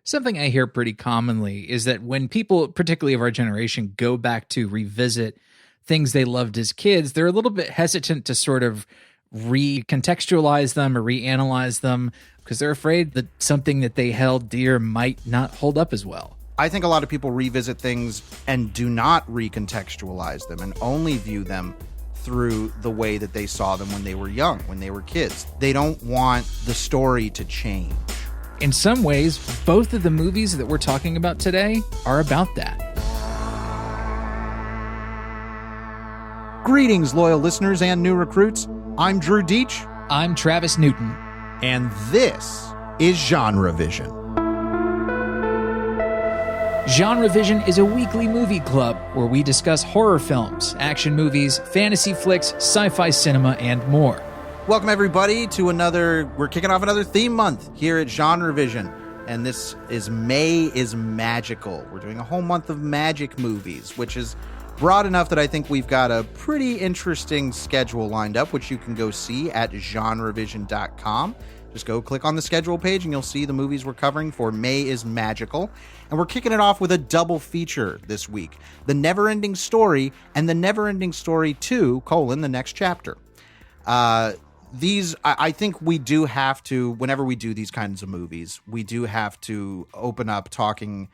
Something I hear pretty commonly is that when people, particularly of our generation, go back to revisit things they loved as kids, they're a little bit hesitant to sort of recontextualize them or reanalyze them because they're afraid that something that they held dear might not hold up as well. I think a lot of people revisit things and do not recontextualize them and only view them through the way that they saw them when they were young, when they were kids. They don't want the story to change. In some ways, both of the movies that we're talking about today are about that. Greetings, loyal listeners and new recruits. I'm Drew Deach. I'm Travis Newton. And this is GenreVision. GenreVision is a weekly movie club where we discuss horror films, action movies, fantasy flicks, sci-fi cinema, and more. Welcome, everybody, to we're kicking off another theme month here at GenreVision. And this is May is Magical. We're doing a whole month of magic movies, which is broad enough that I think we've got a pretty interesting schedule lined up, which you can go see at GenreVision.com. Just go click on the schedule page and you'll see the movies we're covering for May is Magical. And we're kicking it off with a double feature this week. The Neverending Story and The Neverending Story 2, the next chapter. I think we do have to, whenever we do these kinds of movies, we do have to open up talking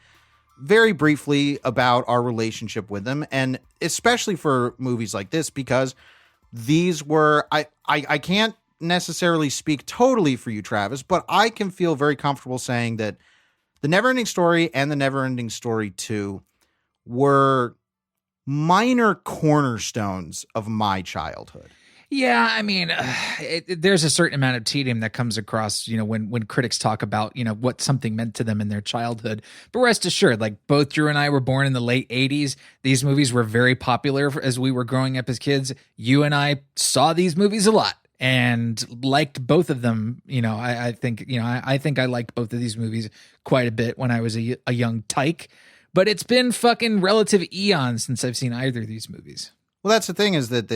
very briefly about our relationship with them. And especially for movies like this, because these were, I can't necessarily speak totally for you, Travis, but I can feel very comfortable saying that The Neverending Story and The Neverending Story 2 were minor cornerstones of my childhood. Yeah, I mean, there's a certain amount of tedium that comes across, when critics talk about, what something meant to them in their childhood. But rest assured, like both Drew and I were born in the late 80s. These movies were very popular as we were growing up as kids. You and I saw these movies a lot and liked both of them. I think I liked both of these movies quite a bit when I was a young tyke. But it's been fucking relative eons since I've seen either of these movies. Well, that's the thing is that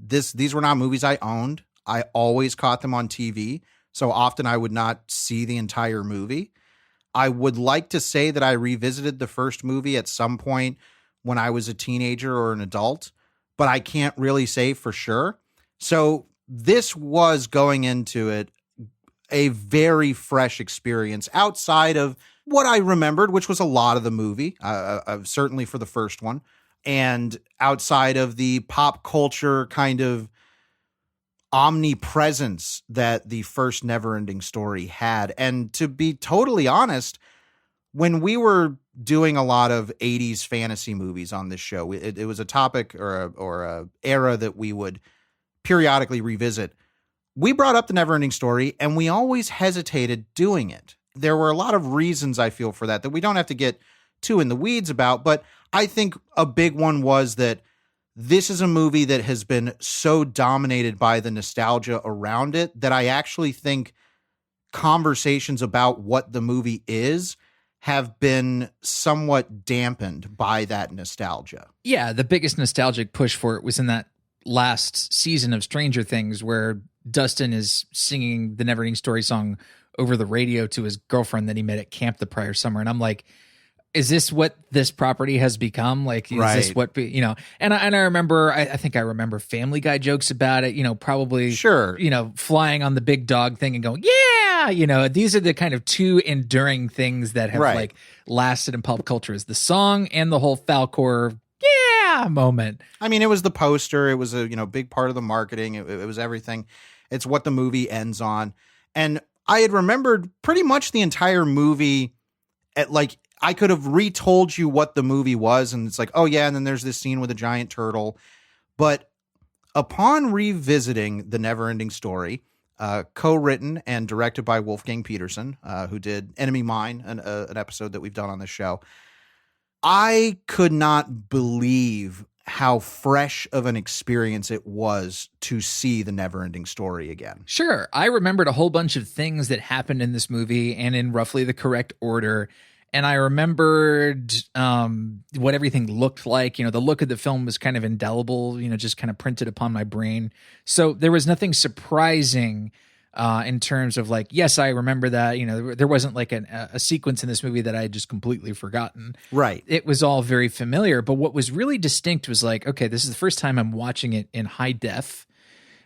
these were not movies I owned. I always caught them on TV. So often I would not see the entire movie. I would like to say that I revisited the first movie at some point when I was a teenager or an adult, but I can't really say for sure. So this was going into it a very fresh experience outside of what I remembered, which was a lot of the movie, certainly for the first one. And outside of the pop culture kind of omnipresence that the first Neverending Story had. And to be totally honest, when we were doing a lot of 80s fantasy movies on this show, it was a topic or a era that we would periodically revisit. We brought up the Neverending Story and we always hesitated doing it. There were a lot of reasons, I feel, for that we don't have to get too in the weeds about, but I think a big one was that this is a movie that has been so dominated by the nostalgia around it that I actually think conversations about what the movie is have been somewhat dampened by that nostalgia. Yeah, the biggest nostalgic push for it was in that last season of Stranger Things where Dustin is singing the Neverending Story song over the radio to his girlfriend that he met at camp the prior summer. And I'm like, is this what this property has become? Like, is this what, and I remember, I think I remember Family Guy jokes about it, probably, sure, flying on the big dog thing and going, yeah, these are the kind of two enduring things that have like lasted in pop culture is the song and the whole Falcor, yeah, moment. I mean, it was the poster. It was a, big part of the marketing. It was everything. It's what the movie ends on. And I had remembered pretty much the entire movie at like, I could have retold you what the movie was, and it's like, oh yeah, and then there's this scene with a giant turtle. But upon revisiting The Neverending Story, co-written and directed by Wolfgang Peterson, who did Enemy Mine, an episode that we've done on this show, I could not believe how fresh of an experience it was to see The Neverending Story again. Sure. I remembered a whole bunch of things that happened in this movie and in roughly the correct order. And I remembered what everything looked like. The look of the film was kind of indelible, just kind of printed upon my brain. So there was nothing surprising in terms of like, yes, I remember that, you know, there wasn't like a sequence in this movie that I had just completely forgotten. Right. It was all very familiar. But what was really distinct was like, okay, this is the first time I'm watching it in high def.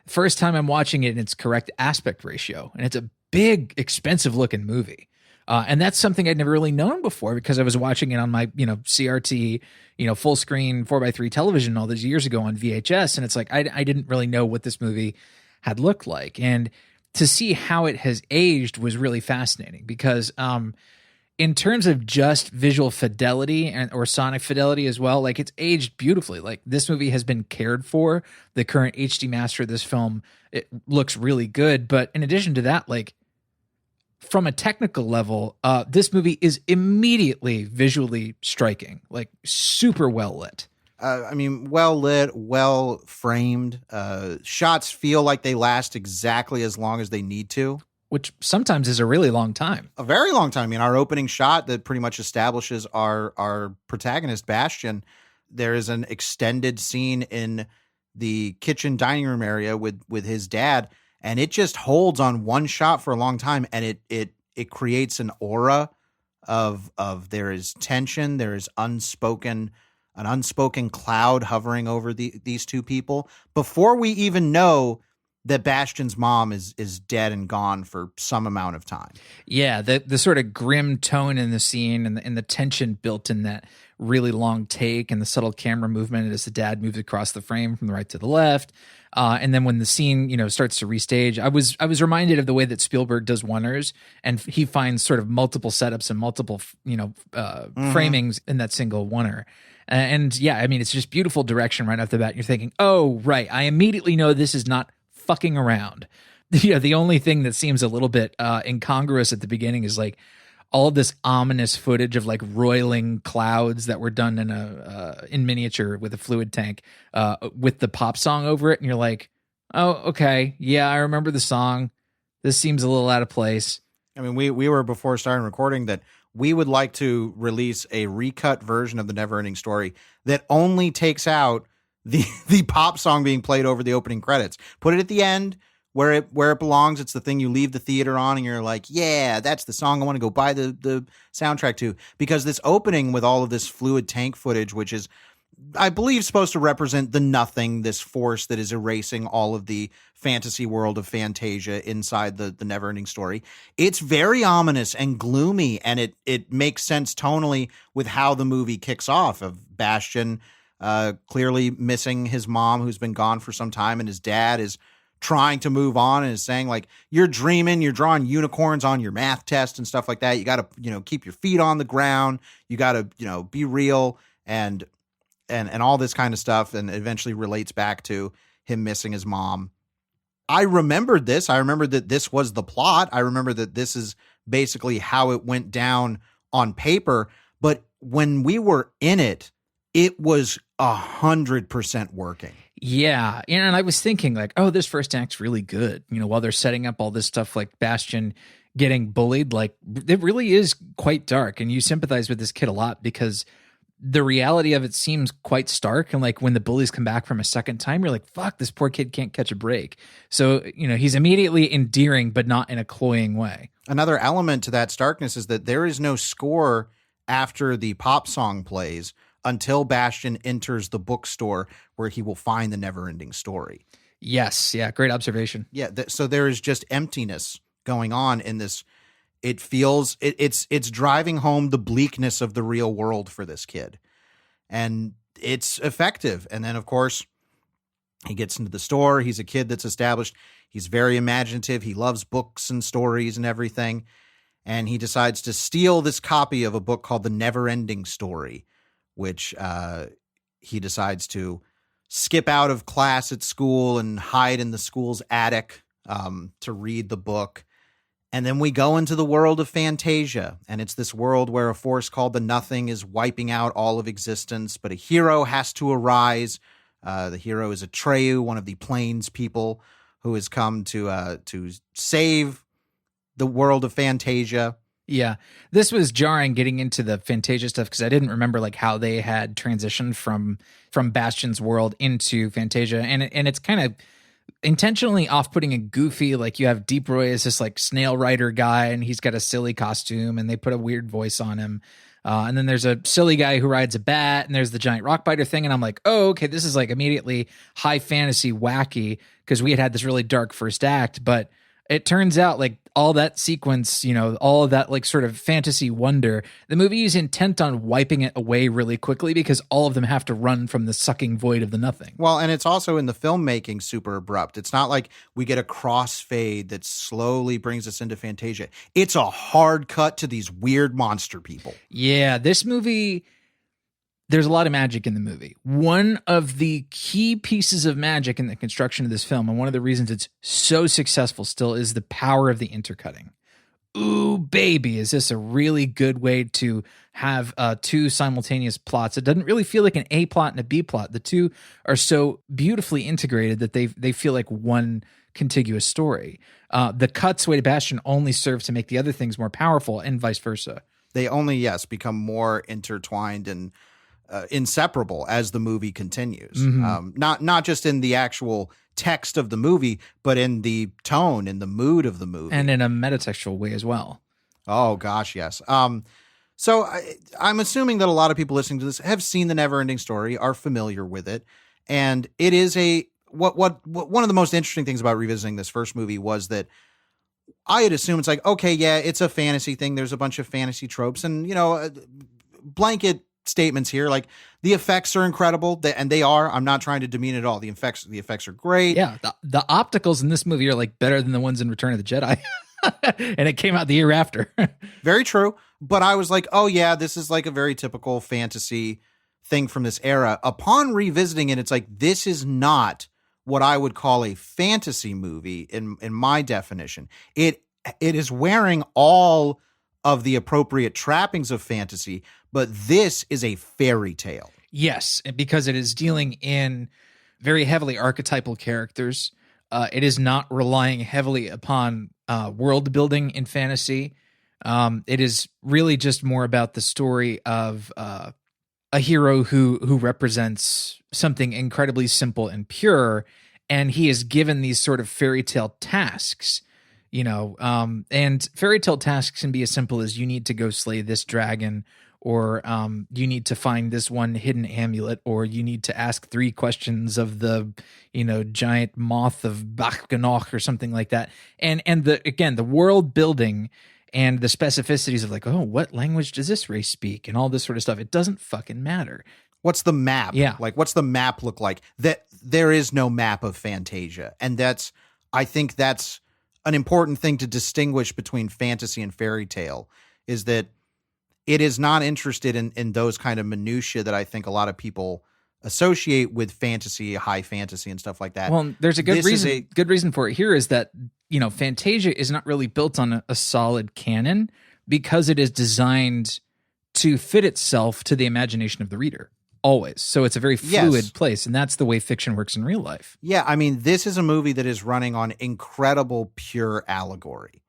First time I'm watching it in its correct aspect ratio. And it's a big, expensive looking movie. And that's something I'd never really known before because I was watching it on my, you know, CRT, you know, full screen 4:3 television all those years ago on VHS. And it's like, I didn't really know what this movie had looked like. And to see how it has aged was really fascinating because, in terms of just visual fidelity or sonic fidelity as well, like it's aged beautifully. Like this movie has been cared for. The current HD master of this film, it looks really good. But in addition to that, like from a technical level, this movie is immediately visually striking, like super well lit. I mean, well lit, well framed. Shots feel like they last exactly as long as they need to. Which sometimes is a really long time. A very long time. I mean, our opening shot that pretty much establishes our protagonist, Bastian, there is an extended scene in the kitchen dining room area with his dad, and it just holds on one shot for a long time, and it creates an aura of there is tension, there is an unspoken cloud hovering over these two people before we even know that Bastian's mom is dead and gone for some amount of time. Yeah, the sort of grim tone in the scene and the tension built in that really long take and the subtle camera movement as the dad moves across the frame from the right to the left. And then when the scene, you know, starts to restage, I was reminded of the way that Spielberg does oneers, and he finds sort of multiple setups and multiple, you know, framings in that single oneer. And yeah, I mean, it's just beautiful direction right off the bat. You're thinking, oh, right, I immediately know this is not fucking around. You know, the only thing that seems a little bit incongruous at the beginning is like all of this ominous footage of like roiling clouds that were done in miniature with a fluid tank with the pop song over it, and you're like, oh, okay, yeah, I remember the song. This seems a little out of place. I mean, we were before starting recording that we would like to release a recut version of the Neverending Story that only takes out the pop song being played over the opening credits. Put it at the end where it belongs. It's the thing you leave the theater on and you're like, yeah, that's the song I want to go buy the soundtrack to. Because this opening with all of this fluid tank footage, which is, I believe, supposed to represent the nothing, this force that is erasing all of the fantasy world of Fantasia inside the Neverending Story. It's very ominous and gloomy, and it makes sense tonally with how the movie kicks off, of Bastian clearly missing his mom, who's been gone for some time, and his dad is trying to move on and is saying, like, you're dreaming, you're drawing unicorns on your math test and stuff like that. You got to, you know, keep your feet on the ground. You got to, you know, be real and all this kind of stuff. And eventually relates back to him missing his mom. I remembered this. I remembered that this was the plot. I remember that this is basically how it went down on paper. But when we were in it, it was 100% working. Yeah. And I was thinking like, oh, this first act's really good. You know, while they're setting up all this stuff like Bastian getting bullied, like it really is quite dark. And you sympathize with this kid a lot because the reality of it seems quite stark. And like when the bullies come back from a second time, you're like, fuck, this poor kid can't catch a break. So, you know, he's immediately endearing, but not in a cloying way. Another element to that starkness is that there is no score after the pop song plays until Bastian enters the bookstore where he will find the Neverending Story. Yes. Yeah. Great observation. Yeah. So there is just emptiness going on in this. It feels it's driving home the bleakness of the real world for this kid, and it's effective. And then, of course, he gets into the store. He's a kid that's established. He's very imaginative. He loves books and stories and everything. And he decides to steal this copy of a book called The Neverending Story, which he decides to skip out of class at school and hide in the school's attic to read the book. And then we go into the world of Fantasia, and it's this world where a force called the Nothing is wiping out all of existence, but a hero has to arise. The hero is Atreyu, one of the Plains people who has come to save the world of Fantasia. Yeah, this was jarring getting into the Fantasia stuff because I didn't remember like how they had transitioned from Bastian's world into Fantasia, and it's kind of intentionally off-putting and goofy. Like you have Deep Roy as this like snail rider guy, and he's got a silly costume, and they put a weird voice on him. And then there's a silly guy who rides a bat, and there's the giant rock biter thing. And I'm like, oh, okay, this is like immediately high fantasy wacky, because we had this really dark first act. But it turns out like all that sequence, all of that like sort of fantasy wonder, the movie is intent on wiping it away really quickly, because all of them have to run from the sucking void of the nothing. Well, and it's also in the filmmaking super abrupt. It's not like we get a crossfade that slowly brings us into Fantasia. It's a hard cut to these weird monster people. Yeah, this movie, there's a lot of magic in the movie. One of the key pieces of magic in the construction of this film, and one of the reasons it's so successful still, is the power of the intercutting. Ooh, baby, is this a really good way to have two simultaneous plots? It doesn't really feel like an A plot and a B plot. The two are so beautifully integrated that they feel like one contiguous story. The cuts way to Bastion only serve to make the other things more powerful, and vice versa. They only, yes, become more intertwined and inseparable as the movie continues. Not just in the actual text of the movie, but in the tone, in the mood of the movie, and in a metatextual way as well. Oh gosh, yes. So I'm assuming that a lot of people listening to this have seen the Neverending Story, are familiar with it, and it is what one of the most interesting things about revisiting this first movie was that I had assumed it's like, okay, yeah, it's a fantasy thing. There's a bunch of fantasy tropes, and blanket statements here, like the effects are incredible, and they are. I'm not trying to demean it at all. The effects are great. Yeah, the opticals in this movie are like better than the ones in Return of the Jedi. And it came out the year after. Very true. But I was like, oh yeah, this is like a very typical fantasy thing from this era. Upon revisiting it, it's like, this is not what I would call a fantasy movie in my definition. It is wearing all of the appropriate trappings of fantasy, but this is a fairy tale. Yes, because it is dealing in very heavily archetypal characters. It is not relying heavily upon world building in fantasy. It is really just more about the story of a hero who represents something incredibly simple and pure, and he is given these sort of fairy tale tasks. And fairy tale tasks can be as simple as you need to go slay this dragon, or you need to find this one hidden amulet, or you need to ask 3 questions of the, giant moth of Bachganoch or something like that. And the world building and the specificities of like, oh, what language does this race speak, and all this sort of stuff. It doesn't fucking matter. What's the map? Yeah. Like, what's the map look like? That there is no map of Fantasia. And I think that's an important thing to distinguish between fantasy and fairy tale, is that it is not interested in those kind of minutiae that I think a lot of people associate with fantasy, high fantasy and stuff like that. Well, there's a good reason. Good reason for it here is that, Fantasia is not really built on a solid canon, because it is designed to fit itself to the imagination of the reader. Always. So it's a very fluid place, and that's the way fiction works in real life. Yeah, I mean, this is a movie that is running on incredible pure allegory.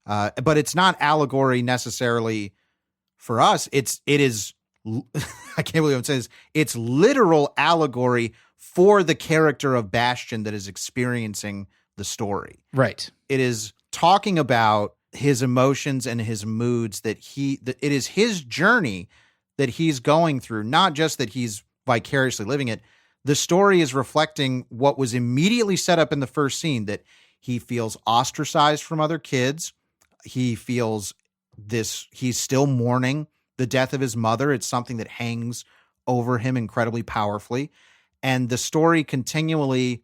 But it's not allegory necessarily for us. It is I can't believe I'm saying this. It's literal allegory for the character of Bastion that is experiencing the story. Right. It is talking about his emotions and his moods, that it is his journey that he's going through, not just that he's vicariously living it. The story is reflecting what was immediately set up in the first scene, that he feels ostracized from other kids. He feels he's still mourning the death of his mother. It's something that hangs over him incredibly powerfully. And the story continually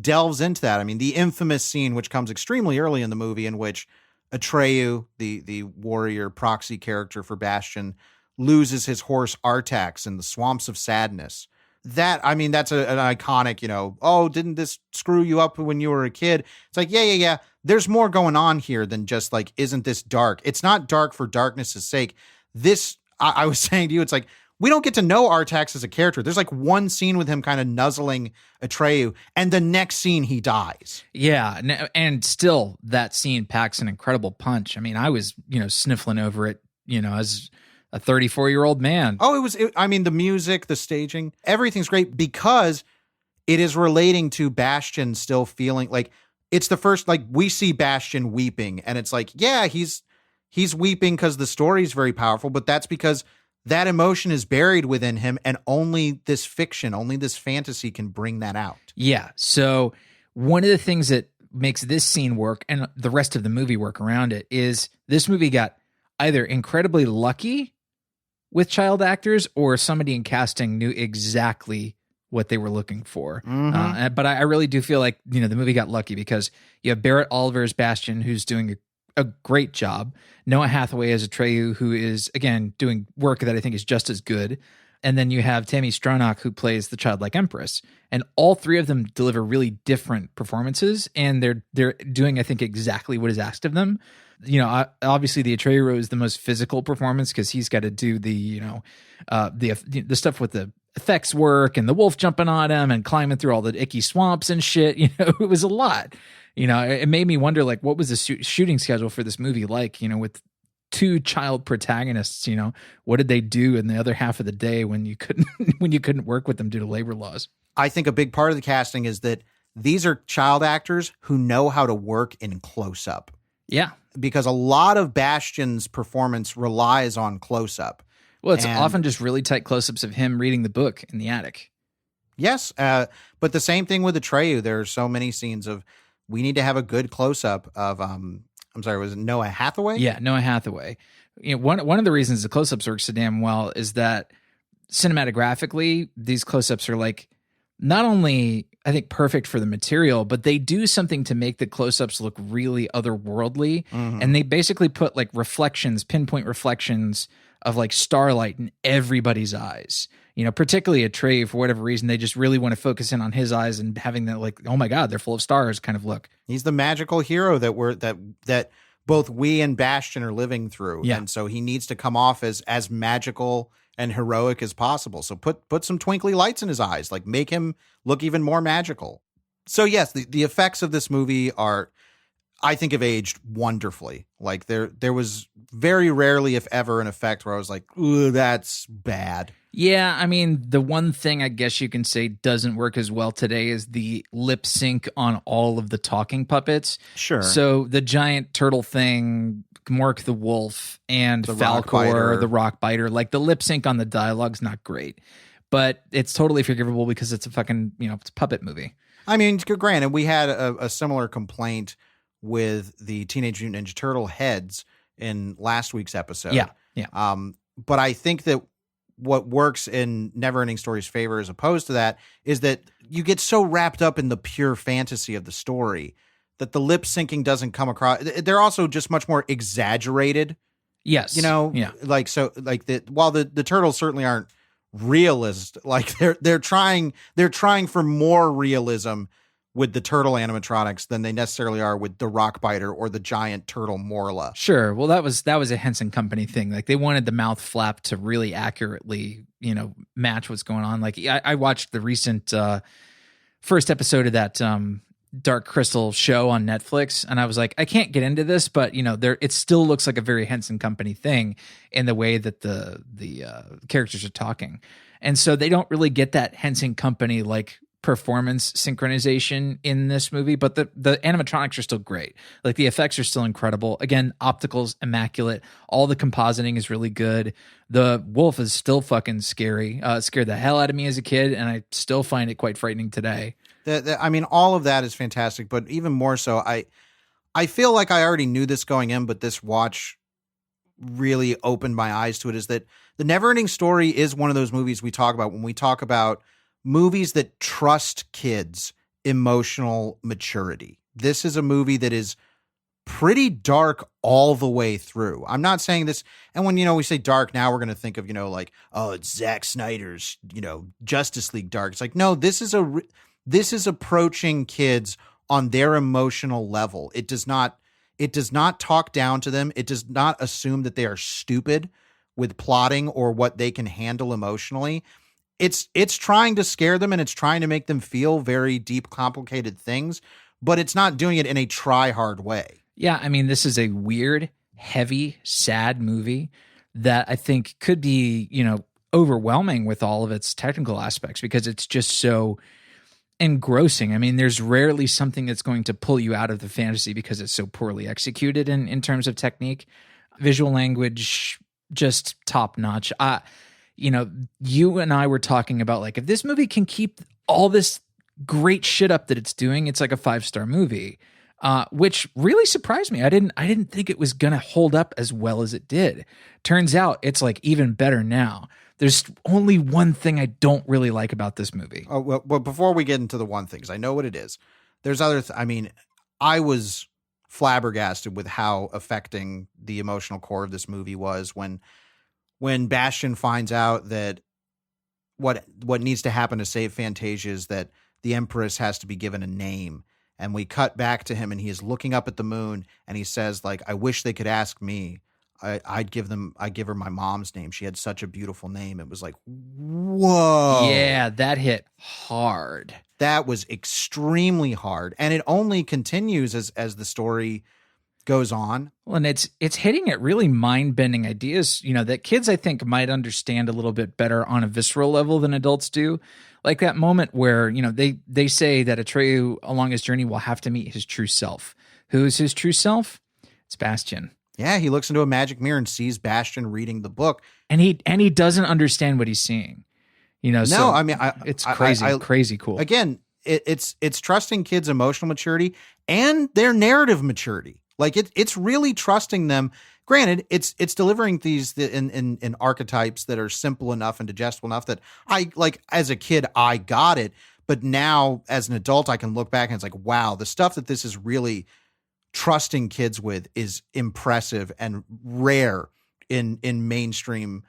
delves into that. I mean, the infamous scene, which comes extremely early in the movie, in which Atreyu, the warrior proxy character for Bastion, loses his horse Artax in the swamps of sadness. That's an iconic, oh, didn't this screw you up when you were a kid? It's like, yeah. There's more going on here than just like, isn't this dark? It's not dark for darkness' sake. I was saying to you, it's like, we don't get to know Artax as a character. There's like one scene with him kind of nuzzling Atreyu, and the next scene he dies. Yeah, and still that scene packs an incredible punch. I mean, I was, sniffling over it, as a 34-year-old man. Oh, the music, the staging, everything's great, because it is relating to Bastion still feeling like it's the first, like we see Bastion weeping and it's like, yeah, he's weeping because the story is very powerful, but that's because that emotion is buried within him and only this fiction, only this fantasy can bring that out. Yeah. So one of the things that makes this scene work and the rest of the movie work around it is this movie got either incredibly lucky with child actors or somebody in casting knew exactly what they were looking for. But I really do feel like, the movie got lucky because you have Barrett Oliver as Bastion, who's doing a great job. Noah Hathaway as Atreyu, who is, again, doing work that I think is just as good. And then you have Tammy Stronach, who plays the childlike empress. And all three of them deliver really different performances. And they're doing, I think, exactly what is asked of them. Obviously the Atreyu is the most physical performance because he's got to do the stuff with the effects work and the wolf jumping on him and climbing through all the icky swamps and shit. It was a lot. It made me wonder, like, what was the shooting schedule for this movie like? With two child protagonists, what did they do in the other half of the day when you couldn't work with them due to labor laws? I think a big part of the casting is that these are child actors who know how to work in close up. Yeah. Because a lot of Bastion's performance relies on close up. Well, it's often just really tight close-ups of him reading the book in the attic. Yes, but the same thing with Atreyu. There are so many scenes of we need to have a good close-up of I'm sorry, was it Noah Hathaway? Yeah, Noah Hathaway. One of the reasons the close-ups work so damn well is that cinematographically, these close-ups are like not only, I think, perfect for the material, but they do something to make the close-ups look really otherworldly. And they basically put like pinpoint reflections of like starlight in everybody's eyes. Particularly Atreyu, for whatever reason, they just really want to focus in on his eyes and having that like, oh my God, they're full of stars kind of look. He's the magical hero that both we and Bastion are living through. Yeah. And so he needs to come off as magical and heroic as possible. So put some twinkly lights in his eyes, like make him look even more magical. So yes, the effects of this movie are, I think, have aged wonderfully. Like there was very rarely, if ever, an effect where I was like, ooh, that's bad. Yeah, I mean, the one thing I guess you can say doesn't work as well today is the lip sync on all of the talking puppets. Sure. So the giant turtle thing, Mork the wolf, and Falcor the rock biter, like the lip sync on the dialogue's not great. But it's totally forgivable because it's a fucking, it's a puppet movie. I mean, granted, we had a similar complaint with the Teenage Mutant Ninja Turtle heads in last week's episode. Yeah. But I think that what works in Neverending Story's favor as opposed to that is that you get so wrapped up in the pure fantasy of the story that the lip syncing doesn't come across. They're also just much more exaggerated. Yes. Yeah. Like, so like while the turtles certainly aren't realist, like they're trying for more realism with the turtle animatronics than they necessarily are with the rock biter or the giant turtle Morla. Sure. Well, that was a Henson Company thing. Like they wanted the mouth flap to really accurately, match what's going on. Like I watched the recent first episode of that Dark Crystal show on Netflix, and I was like, I can't get into this, but it still looks like a very Henson Company thing in the way that the characters are talking, and so they don't really get that Henson Company like performance synchronization in this movie, but the animatronics are still great. Like the effects are still incredible. Again, optical's immaculate. All the compositing is really good. The wolf is still fucking scary. It scared the hell out of me as a kid, and I still find it quite frightening today. I mean, all of that is fantastic, but even more so, I feel like I already knew this going in, but this watch really opened my eyes to it, is that the Neverending Story is one of those movies we talk about when we talk about movies that trust kids' emotional maturity. This is a movie that is pretty dark all the way through. I'm not saying this, and when we say dark now, we're going to think of like, oh, it's Zack Snyder's Justice League dark. It's like, no, this is approaching kids on their emotional level. It does not talk down to them. It does not assume that they are stupid with plotting or what they can handle emotionally. It's trying to scare them, and it's trying to make them feel very deep, complicated things, but it's not doing it in a try-hard way. Yeah, I mean, this is a weird, heavy, sad movie that I think could be, overwhelming with all of its technical aspects because it's just so engrossing. I mean, there's rarely something that's going to pull you out of the fantasy because it's so poorly executed in terms of technique. Visual language, just top notch. You know, you and I were talking about, like, if this movie can keep all this great shit up that it's doing, it's like a 5-star movie, which really surprised me. I didn't think it was going to hold up as well as it did. Turns out it's like even better now. There's only one thing I don't really like about this movie. Oh, well, before we get into the one thing, 'cause I know what it is, there's other, I mean, I was flabbergasted with how affecting the emotional core of this movie was when Bastian finds out that what needs to happen to save Fantasia is that the Empress has to be given a name. And we cut back to him and he is looking up at the moon and he says, like, I wish they could ask me. I'd give her my mom's name. She had such a beautiful name. It was like, whoa. Yeah, that hit hard. That was extremely hard. And it only continues as the story goes on. Well, and it's hitting at really mind-bending ideas, you know, that kids, I think, might understand a little bit better on a visceral level than adults do. Like that moment where, you know, they say that Atreyu along his journey will have to meet his true self. Who's his true self? It's Bastian. Yeah, he looks into a magic mirror and sees Bastian reading the book. And he doesn't understand what he's seeing. You know, no, so I mean, it's crazy, crazy cool. Again, it's trusting kids' emotional maturity and their narrative maturity. Like it's really trusting them. Granted, it's delivering these in archetypes that are simple enough and digestible enough that I, like, as a kid, I got it. But now as an adult, I can look back and it's like, wow, the stuff that this is really trusting kids with is impressive and rare in mainstream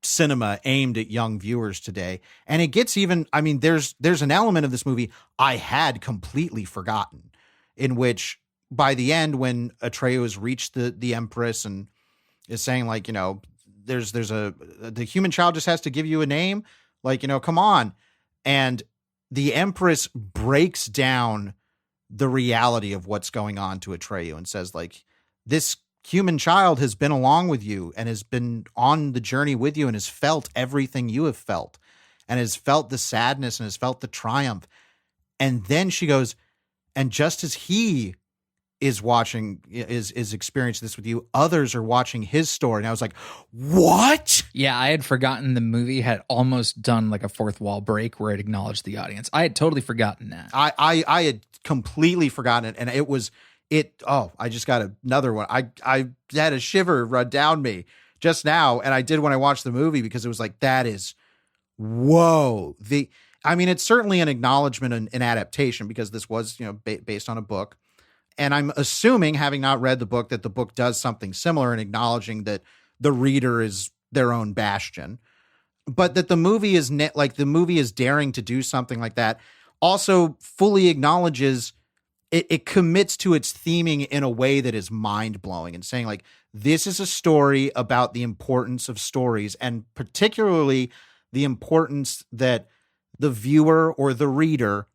cinema aimed at young viewers today. And it gets even, I mean, there's an element of this movie I had completely forgotten, in which by the end, when Atreyu has reached the Empress and is saying, like, you know, the human child just has to give you a name, like, you know, come on. And the Empress breaks down the reality of what's going on to Atreyu and says, like, this human child has been along with you and has been on the journey with you and has felt everything you have felt and has felt the sadness and has felt the triumph. And then she goes, and just as he is experiencing this with you, others are watching his story. And I was like, what? Yeah, I had forgotten the movie had almost done like a fourth wall break where it acknowledged the audience. I had totally forgotten that. I had completely forgotten it. And I just got another one. I had a shiver run down me just now. And I did when I watched the movie, because it was like, that is, whoa. I mean, it's certainly an acknowledgement and an adaptation, because this was, you know, based on a book. And I'm assuming, having not read the book, that the book does something similar in acknowledging that the reader is their own Bastian, but that the movie is the movie is daring to do something like that. Also fully acknowledges it commits to its theming in a way that is mind blowing and saying, like, this is a story about the importance of stories, and particularly the importance that the viewer or the reader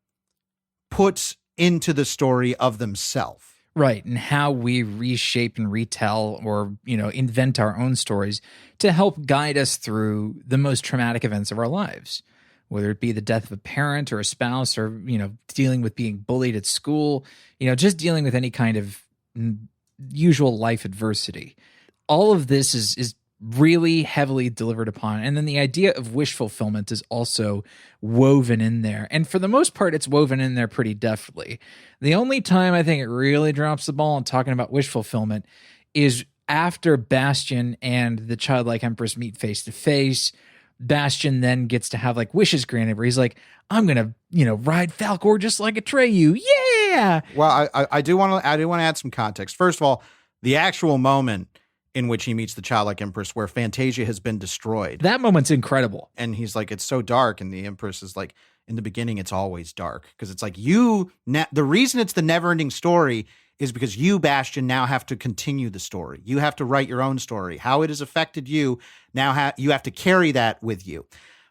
puts into the story of themselves. Right. And how we reshape and retell, or, you know, invent our own stories to help guide us through the most traumatic events of our lives, whether it be the death of a parent or a spouse, or, you know, dealing with being bullied at school, you know, just dealing with any kind of usual life adversity. All of this is really heavily delivered upon. And then the idea of wish fulfillment is also woven in there. And for the most part, it's woven in there pretty deftly. The only time I think it really drops the ball on talking about wish fulfillment is after Bastian and the childlike Empress meet face to face. Bastian then gets to have like wishes granted, where he's like, I'm going to, you know, ride Falcor just like Atreyu. Yeah. Well, I do want to add some context. First of all, the actual moment in which he meets the childlike Empress, where Fantasia has been destroyed. That moment's incredible. And he's like, it's so dark. And the Empress is like, in the beginning, it's always dark. Because it's like, the reason it's the Neverending Story is because you, Bastian, now have to continue the story. You have to write your own story. How it has affected you, now you have to carry that with you.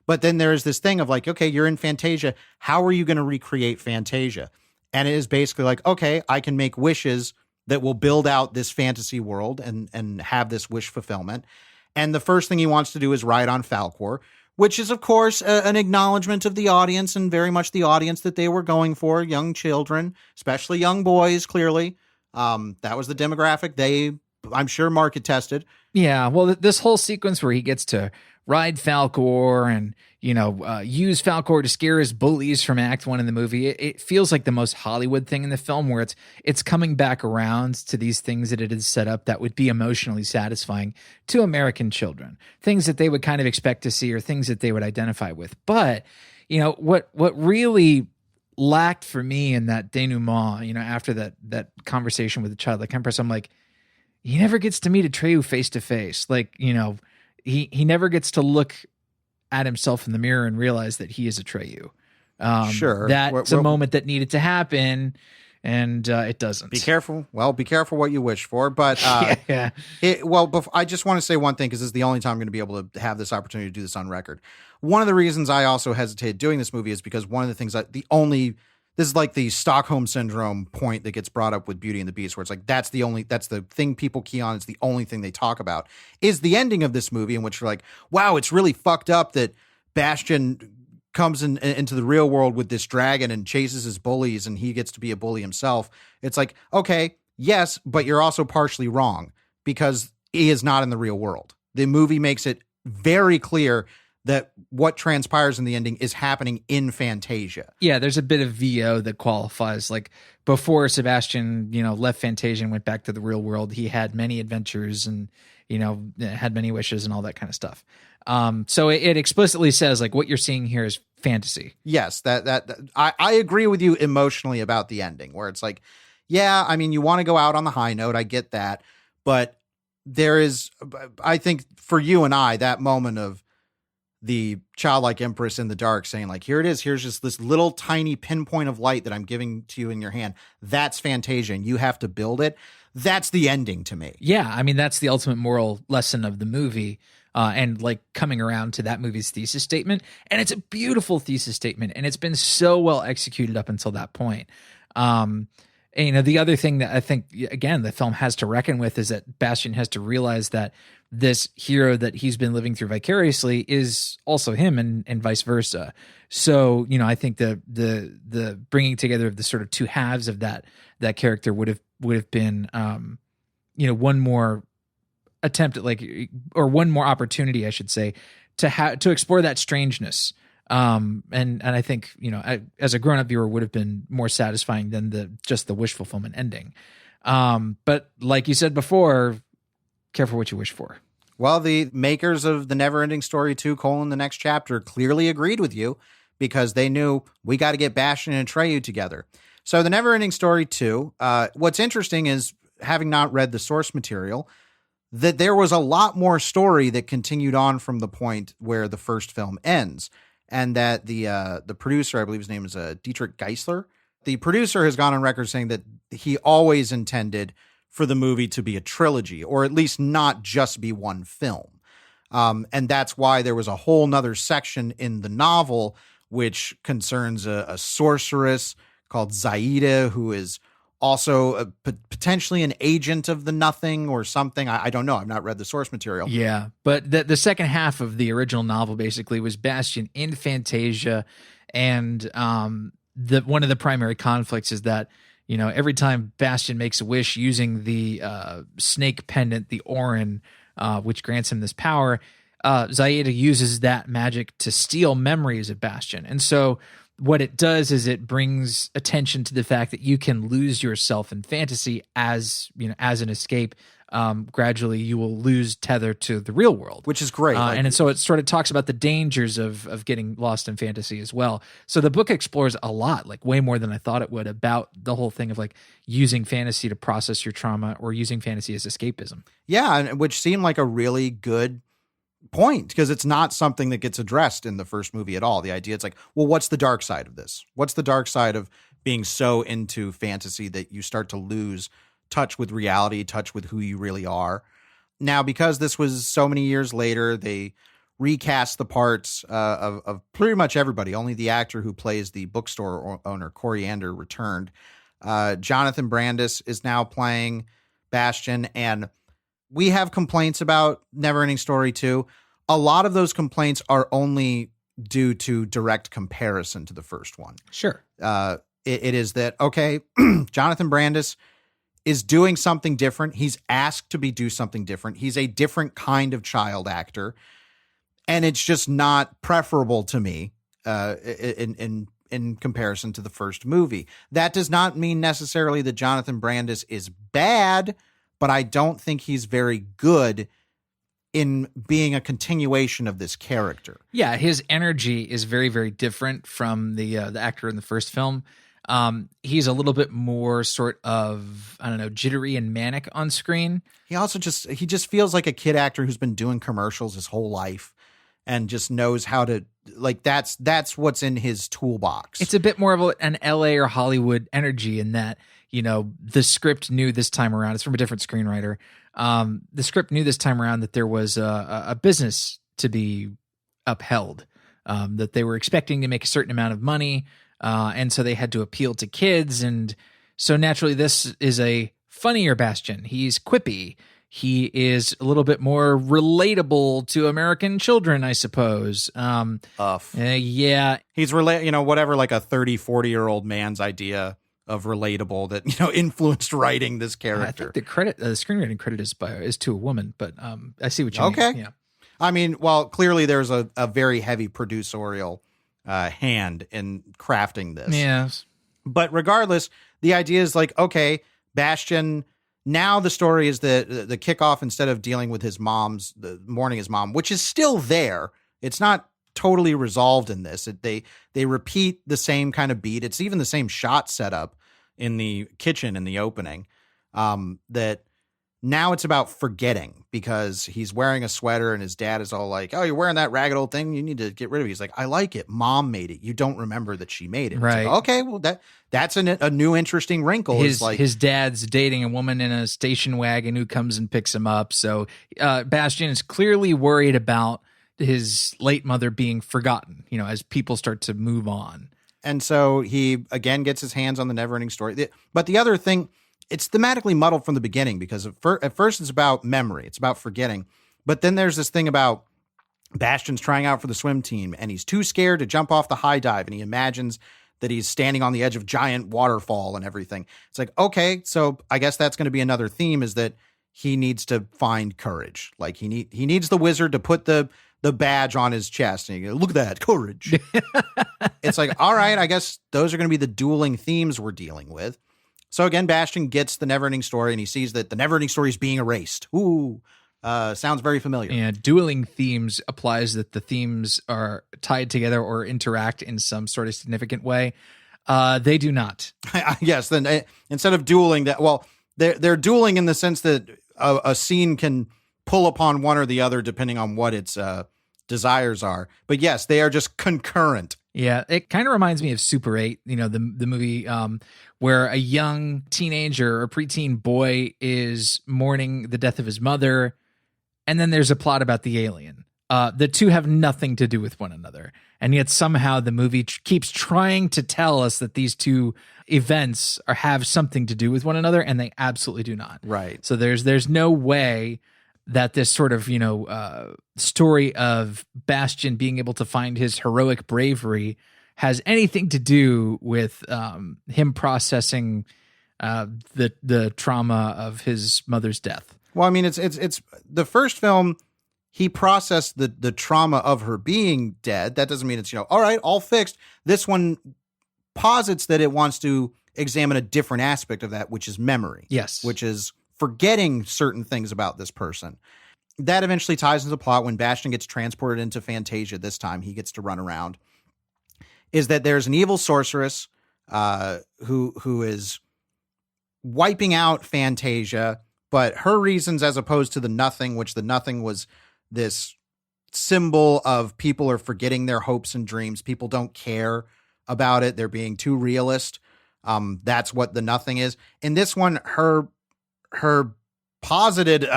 But then there is this thing of like, okay, you're in Fantasia. How are you going to recreate Fantasia? And it is basically like, okay, I can make wishes that will build out this fantasy world and have this wish fulfillment. And the first thing he wants to do is ride on Falcor, which is, of course, an acknowledgement of the audience, and very much the audience that they were going for, young children, especially young boys, clearly. That was the demographic I'm sure, market tested. Yeah, well, this whole sequence where he gets to ride Falcor and, use Falcor to scare his bullies from Act 1 in the movie, it feels like the most Hollywood thing in the film, where it's coming back around to these things that it had set up that would be emotionally satisfying to American children, things that they would kind of expect to see or things that they would identify with. But, what really lacked for me in that denouement, after that conversation with the childlike empress, I'm like, he never gets to meet Atreyu face to face. Like, he never gets to look at himself in the mirror and realize that he is Atreyu. Sure. That's a moment that needed to happen, and it doesn't. Be careful. Well, be careful what you wish for. But yeah. I just want to say one thing, because this is the only time I'm going to be able to have this opportunity to do this on record. One of the reasons I also hesitated doing this movie is because one of the things this is like the Stockholm Syndrome point that gets brought up with Beauty and the Beast, where it's like, that's the thing people key on. It's the only thing they talk about, is the ending of this movie, in which you're like, wow, it's really fucked up that Bastian comes into the real world with this dragon and chases his bullies, and he gets to be a bully himself. It's like, okay, yes, but you're also partially wrong, because he is not in the real world. The movie makes it very clear that what transpires in the ending is happening in Fantasia. Yeah, there's a bit of VO that qualifies. Like, before Sebastian, left Fantasia and went back to the real world, he had many adventures and, had many wishes and all that kind of stuff. So it explicitly says, like, what you're seeing here is fantasy. Yes, I agree with you emotionally about the ending, where it's like, yeah, I mean, you want to go out on the high note. I get that. But there is, I think for you and I, that moment of the childlike empress in the dark saying, like, here it is, here's just this little tiny pinpoint of light that I'm giving to you in your hand. That's Fantasia, and you have to build it. That's the ending to me. Yeah, I mean, that's the ultimate moral lesson of the movie, and like coming around to that movie's thesis statement. And it's a beautiful thesis statement, and it's been so well executed up until that point. And, the other thing that I think, again, the film has to reckon with is that Bastian has to realize that this hero that he's been living through vicariously is also him, and vice versa. So, I think the bringing together of the sort of two halves of that character would have been, one more attempt at or one more opportunity, I should say, to explore that strangeness. And I think, as a grown-up viewer, would have been more satisfying than just the wish fulfillment ending. But like you said before, careful what you wish for. Well, the makers of the Neverending Story 2: the next chapter clearly agreed with you, because they knew we got to get Bastian and Atreyu together. So the Neverending Story 2, what's interesting is, having not read the source material, that there was a lot more story that continued on from the point where the first film ends. And that the producer, I believe his name is Dietrich Geisler, the producer has gone on record saying that he always intended for the movie to be a trilogy, or at least not just be one film. And that's why there was a whole nother section in the novel which concerns a sorceress called Zaida, who is also potentially an agent of the Nothing or something. I don't know. I've not read the source material. Yeah, but the second half of the original novel basically was Bastian in Fantasia, and one of the primary conflicts is that, every time Bastian makes a wish using the snake pendant, the Orin, which grants him this power, Zaida uses that magic to steal memories of Bastian. And so what it does is it brings attention to the fact that you can lose yourself in fantasy as an escape. Gradually you will lose tether to the real world, which is great. And so it sort of talks about the dangers of getting lost in fantasy as well. So the book explores a lot, like way more than I thought it would, about the whole thing of like using fantasy to process your trauma, or using fantasy as escapism. Yeah. And which seemed like a really good point, because it's not something that gets addressed in the first movie at all. The idea, it's like, well, what's the dark side of this? What's the dark side of being so into fantasy that you start to lose touch with reality, touch with who you really are? Now, because this was so many years later, they recast the parts of pretty much everybody. Only the actor who plays the bookstore owner, Coriander, returned. Jonathan Brandis is now playing Bastian, and we have complaints about Neverending Story 2. a lot of those complaints are only due to direct comparison to the first one. Sure. It is that, okay, Jonathan Brandis is doing something different. He's asked to do something different. He's a different kind of child actor. And it's just not preferable to me in comparison to the first movie. That does not mean necessarily that Jonathan Brandis is bad, but I don't think he's very good in being a continuation of this character. Yeah, his energy is very, very different from the actor in the first film. He's a little bit more sort of, I don't know, jittery and manic on screen. He just feels like a kid actor who's been doing commercials his whole life and just knows how to, like, that's what's in his toolbox. It's a bit more of an LA or Hollywood energy in that, you know, the script knew this time around, it's from a different screenwriter. The script knew this time around that there was a business to be upheld, that they were expecting to make a certain amount of money. And so they had to appeal to kids. And so naturally, this is a funnier Bastion. He's quippy. He is a little bit more relatable to American children, I suppose. Yeah. He's whatever, like a 30, 40-year-old man's idea of relatable that, influenced writing this character. I think the screenwriting credit is to a woman, but I see what you mean. Okay. Yeah. I mean, well, clearly there's a very heavy producerial hand in crafting this. Yes. But regardless, the idea is like, okay, Bastion, now the story is the kickoff, instead of dealing with mourning his mom, which is still there. It's not totally resolved in this. They repeat the same kind of beat. It's even the same shot setup in the kitchen in the opening. That now it's about forgetting, because he's wearing a sweater and his dad is all like, "Oh, you're wearing that ragged old thing. You need to get rid of it." He's like, "I like it. Mom made it. You don't remember that she made it." Right. It's like, okay, well that's a new interesting wrinkle. His dad's dating a woman in a station wagon who comes and picks him up. So Bastion is clearly worried about his late mother being forgotten, as people start to move on. And so he again gets his hands on the Neverending Story. But the other thing, it's thematically muddled from the beginning, because at first it's about memory. It's about forgetting. But then there's this thing about Bastion's trying out for the swim team, and he's too scared to jump off the high dive, and he imagines that he's standing on the edge of giant waterfall and everything. It's like, okay, so I guess that's going to be another theme, is that he needs to find courage. Like he needs the wizard to put the badge on his chest, and you go, "Look at that, courage." It's like, all right, I guess those are going to be the dueling themes we're dealing with. So again, Bastion gets the Neverending Story, and he sees that the Neverending Story is being erased. Ooh, sounds very familiar. Yeah, dueling themes applies that the themes are tied together or interact in some sort of significant way. They do not. Yes, then instead of dueling, they're dueling in the sense that a scene can pull upon one or the other depending on what its desires are. But yes, they are just concurrent. Yeah, it kind of reminds me of Super 8, the movie where a young teenager or preteen boy is mourning the death of his mother, and then there's a plot about the alien. The two have nothing to do with one another, and yet somehow the movie keeps trying to tell us that these two events have something to do with one another, and they absolutely do not. Right. So there's no way that this sort of, story of Bastion being able to find his heroic bravery has anything to do with him processing the trauma of his mother's death. Well, I mean, it's the first film. He processed the trauma of her being dead. That doesn't mean it's, all right, all fixed. This one posits that it wants to examine a different aspect of that, which is memory. Yes. Which is forgetting certain things about this person. That eventually ties into the plot when Bastion gets transported into Fantasia. This time he gets to run around. Is that there's an evil sorceress who is wiping out Fantasia, but her reasons, as opposed to the Nothing, which the Nothing was this symbol of people are forgetting their hopes and dreams. People don't care about it. They're being too realist. That's what the Nothing is. In this one, her posited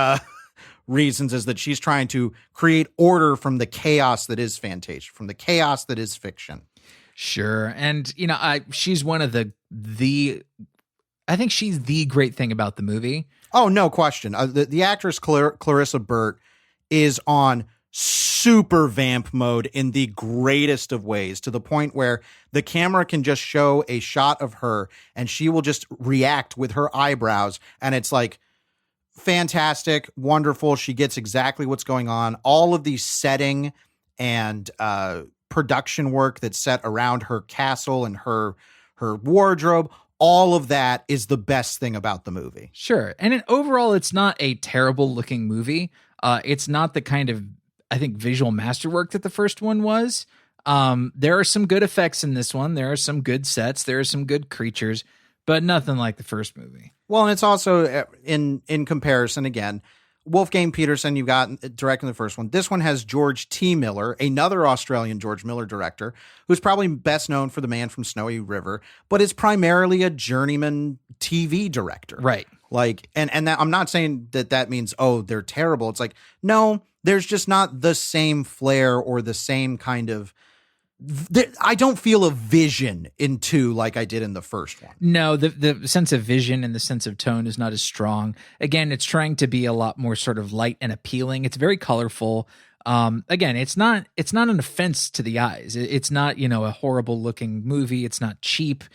reasons is that she's trying to create order from the chaos that is Fantasia, from the chaos that is fiction. Sure. And, she's one of I think she's the great thing about the movie. Oh, no question. The actress Clarissa Burt is on super vamp mode in the greatest of ways, to the point where the camera can just show a shot of her and she will just react with her eyebrows. And it's like fantastic, wonderful. She gets exactly what's going on. All of the setting and production work that's set around her castle and her wardrobe, all of that is the best thing about the movie. Sure. And overall, it's not a terrible looking movie. It's not the kind of, I think, visual masterwork that the first one was. There are some good effects in this one. There are some good sets. There are some good creatures, but nothing like the first movie. Well, and it's also in comparison, again, Wolfgang Petersen, you got directing the first one. This one has George T. Miller, another Australian George Miller director, who's probably best known for The Man from Snowy River, but is primarily a journeyman TV director. Right. Like, and that, I'm not saying that means, oh, they're terrible. It's like, no, there's just not the same flair or the same kind of, I don't feel a vision in 2 like I did in the first one. No, the sense of vision and the sense of tone is not as strong. Again, it's trying to be a lot more sort of light and appealing. It's very colorful. Again, it's not an offense to the eyes. It's not, a horrible looking movie. It's not cheap.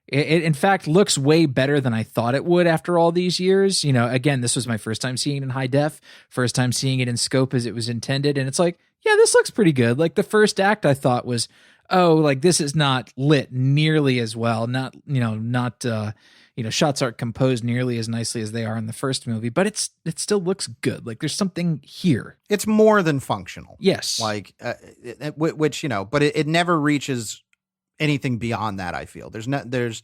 It in fact looks way better than I thought it would after all these years. Again, this was my first time seeing it in high def, first time seeing it in scope as it was intended. And it's like, yeah, this looks pretty good. Like the first act I thought was, oh, like this is not lit nearly as well. Shots aren't composed nearly as nicely as they are in the first movie, but it still looks good. Like there's something here. It's more than functional. Yes. Like, which, but it never reaches anything beyond that. I feel there's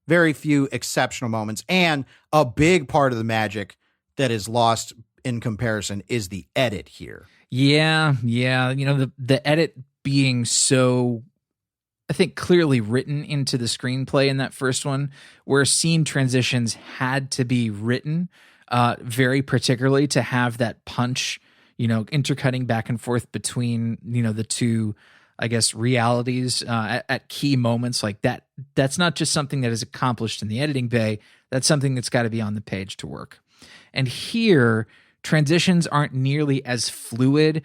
very few exceptional moments, and a big part of the magic that is lost in comparison is the edit here. Yeah. The edit being so, I think, clearly written into the screenplay in that first one, where scene transitions had to be written very particularly to have that punch, intercutting back and forth between, the two, I guess, realities at key moments like that. That's not just something that is accomplished in the editing bay. That's something that's got to be on the page to work. And here, transitions aren't nearly as fluid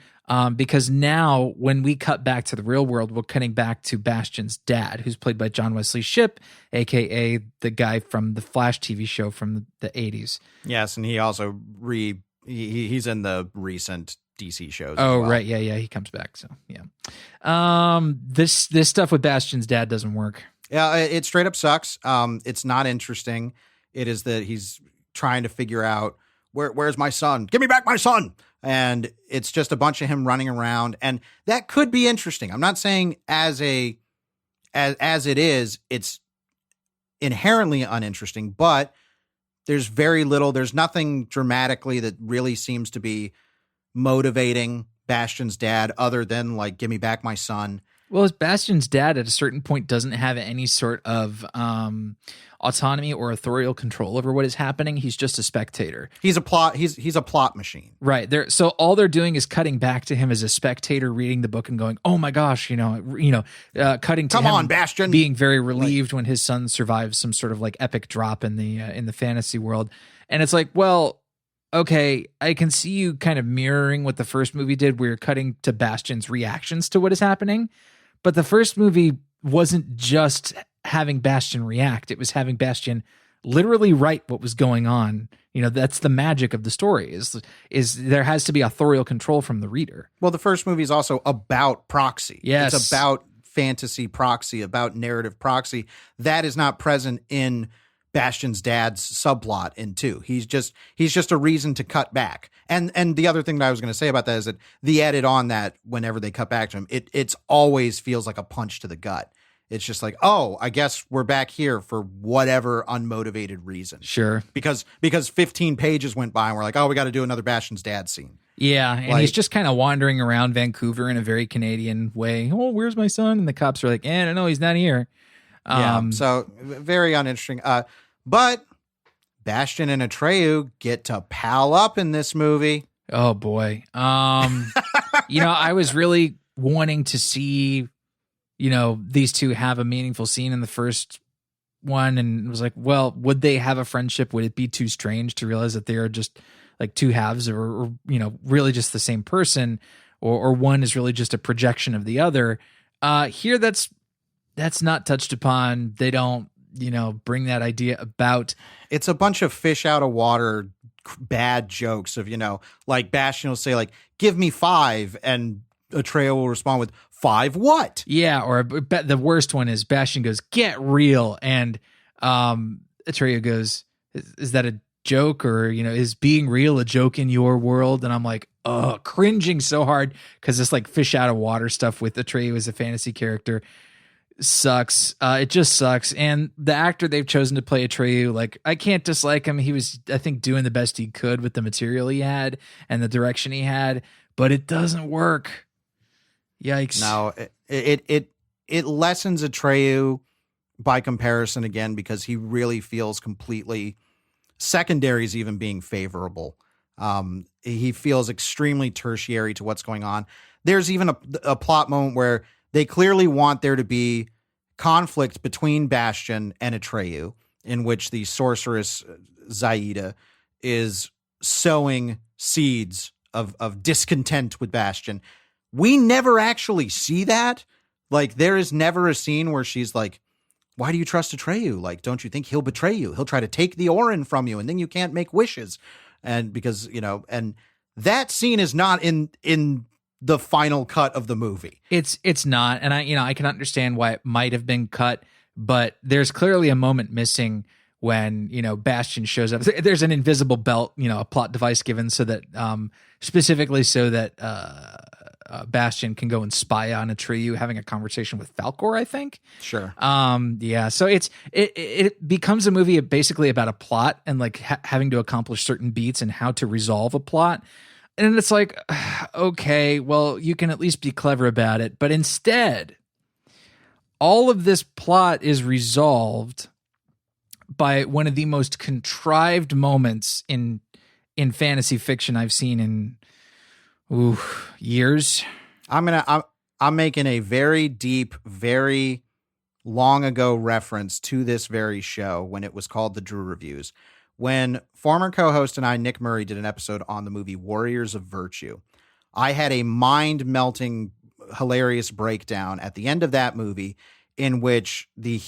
because now when we cut back to the real world, we're cutting back to Bastian's dad, who's played by John Wesley Shipp, a.k.a. the guy from the Flash TV show from the 80s. Yes, and he also he's in the recent DC shows. Oh, as well. right. Yeah, he comes back. So, yeah. This stuff with Bastian's dad doesn't work. Yeah, it straight up sucks. It's not interesting. It is that he's trying to figure out, where's my son? Give me back my son. And it's just a bunch of him running around, and that could be interesting. I'm not saying as it is, it's inherently uninteresting, but there's nothing dramatically that really seems to be motivating Bastian's dad other than like, give me back my son. Well, as Bastian's dad at a certain point doesn't have any sort of autonomy or authorial control over what is happening. He's just a spectator. He's a plot machine. Right. So all they're doing is cutting back to him as a spectator reading the book and going, "Oh my gosh," cutting to Come him on, Bastian, being very relieved when his son survives some sort of like epic drop in the fantasy world. And it's like, well, okay, I can see you kind of mirroring what the first movie did, where you're cutting to Bastian's reactions to what is happening. But the first movie wasn't just having Bastian react. It was having Bastian literally write what was going on. That's the magic of the story is there has to be authorial control from the reader. Well, the first movie is also about proxy. Yes. It's about fantasy proxy, about narrative proxy. That is not present in Bastian's dad's subplot in 2. He's just a reason to cut back. And the other thing that I was going to say about that is that the edit on that, whenever they cut back to him, it's always feels like a punch to the gut. It's just like, oh, I guess we're back here for whatever unmotivated reason. Sure. Because 15 pages went by and we're like, oh, we got to do another Bastian's dad scene. Yeah, and he's just kind of wandering around Vancouver in a very Canadian way. Oh, where's my son? And the cops are like, no, he's not here. So very uninteresting. But Bastian and Atreyu get to pal up in this movie. Oh boy. I was really wanting to see, these two have a meaningful scene in the first one, and it was like, well, would they have a friendship? Would it be too strange to realize that they are just like two halves or really just the same person? or one is really just a projection of the other. Here, that's not touched upon. They don't, bring that idea about. It's a bunch of fish out of water bad jokes of, like Bastion will say, like, give me 5, and Atreyu will respond with 5 what? Yeah, or the worst one is Bastion goes, get real, and Atreyu goes, is that a joke, or is being real a joke in your world? And I'm like, cringing so hard, because this like fish out of water stuff with Atreyu as a fantasy character sucks. It just sucks. And the actor they've chosen to play Atreyu, like, I can't dislike him. He was, I think, doing the best he could with the material he had and the direction he had, but it doesn't work. Yikes. No, it lessens Atreyu by comparison again, because he really feels completely, secondaries even being favorable. He feels extremely tertiary to what's going on. There's even a plot moment where they clearly want there to be conflict between Bastion and Atreyu, in which the sorceress Zaida is sowing seeds of discontent with Bastion. We never actually see that. Like, there is never a scene where she's like, why do you trust Atreyu? Like, don't you think he'll betray you? He'll try to take the Orin from you, and then you can't make wishes. And because, and that scene is not in the final cut of the movie. It's not. And I can understand why it might have been cut, but there's clearly a moment missing when, Bastion shows up. There's an invisible belt, a plot device given so that, specifically so that, Bastion can go and spy on Atreyu having a conversation with Falkor, I think. Sure. Yeah. So it becomes a movie basically about a plot and like having to accomplish certain beats and how to resolve a plot. And it's like, okay, well, you can at least be clever about it. But instead, all of this plot is resolved by one of the most contrived moments in fantasy fiction I've seen in years. I'm making a very deep, very long ago reference to this very show when it was called the Drew Reviews. When former co-host and I, Nick Murray, did an episode on the movie Warriors of Virtue, I had a mind-melting, hilarious breakdown at the end of that movie in which the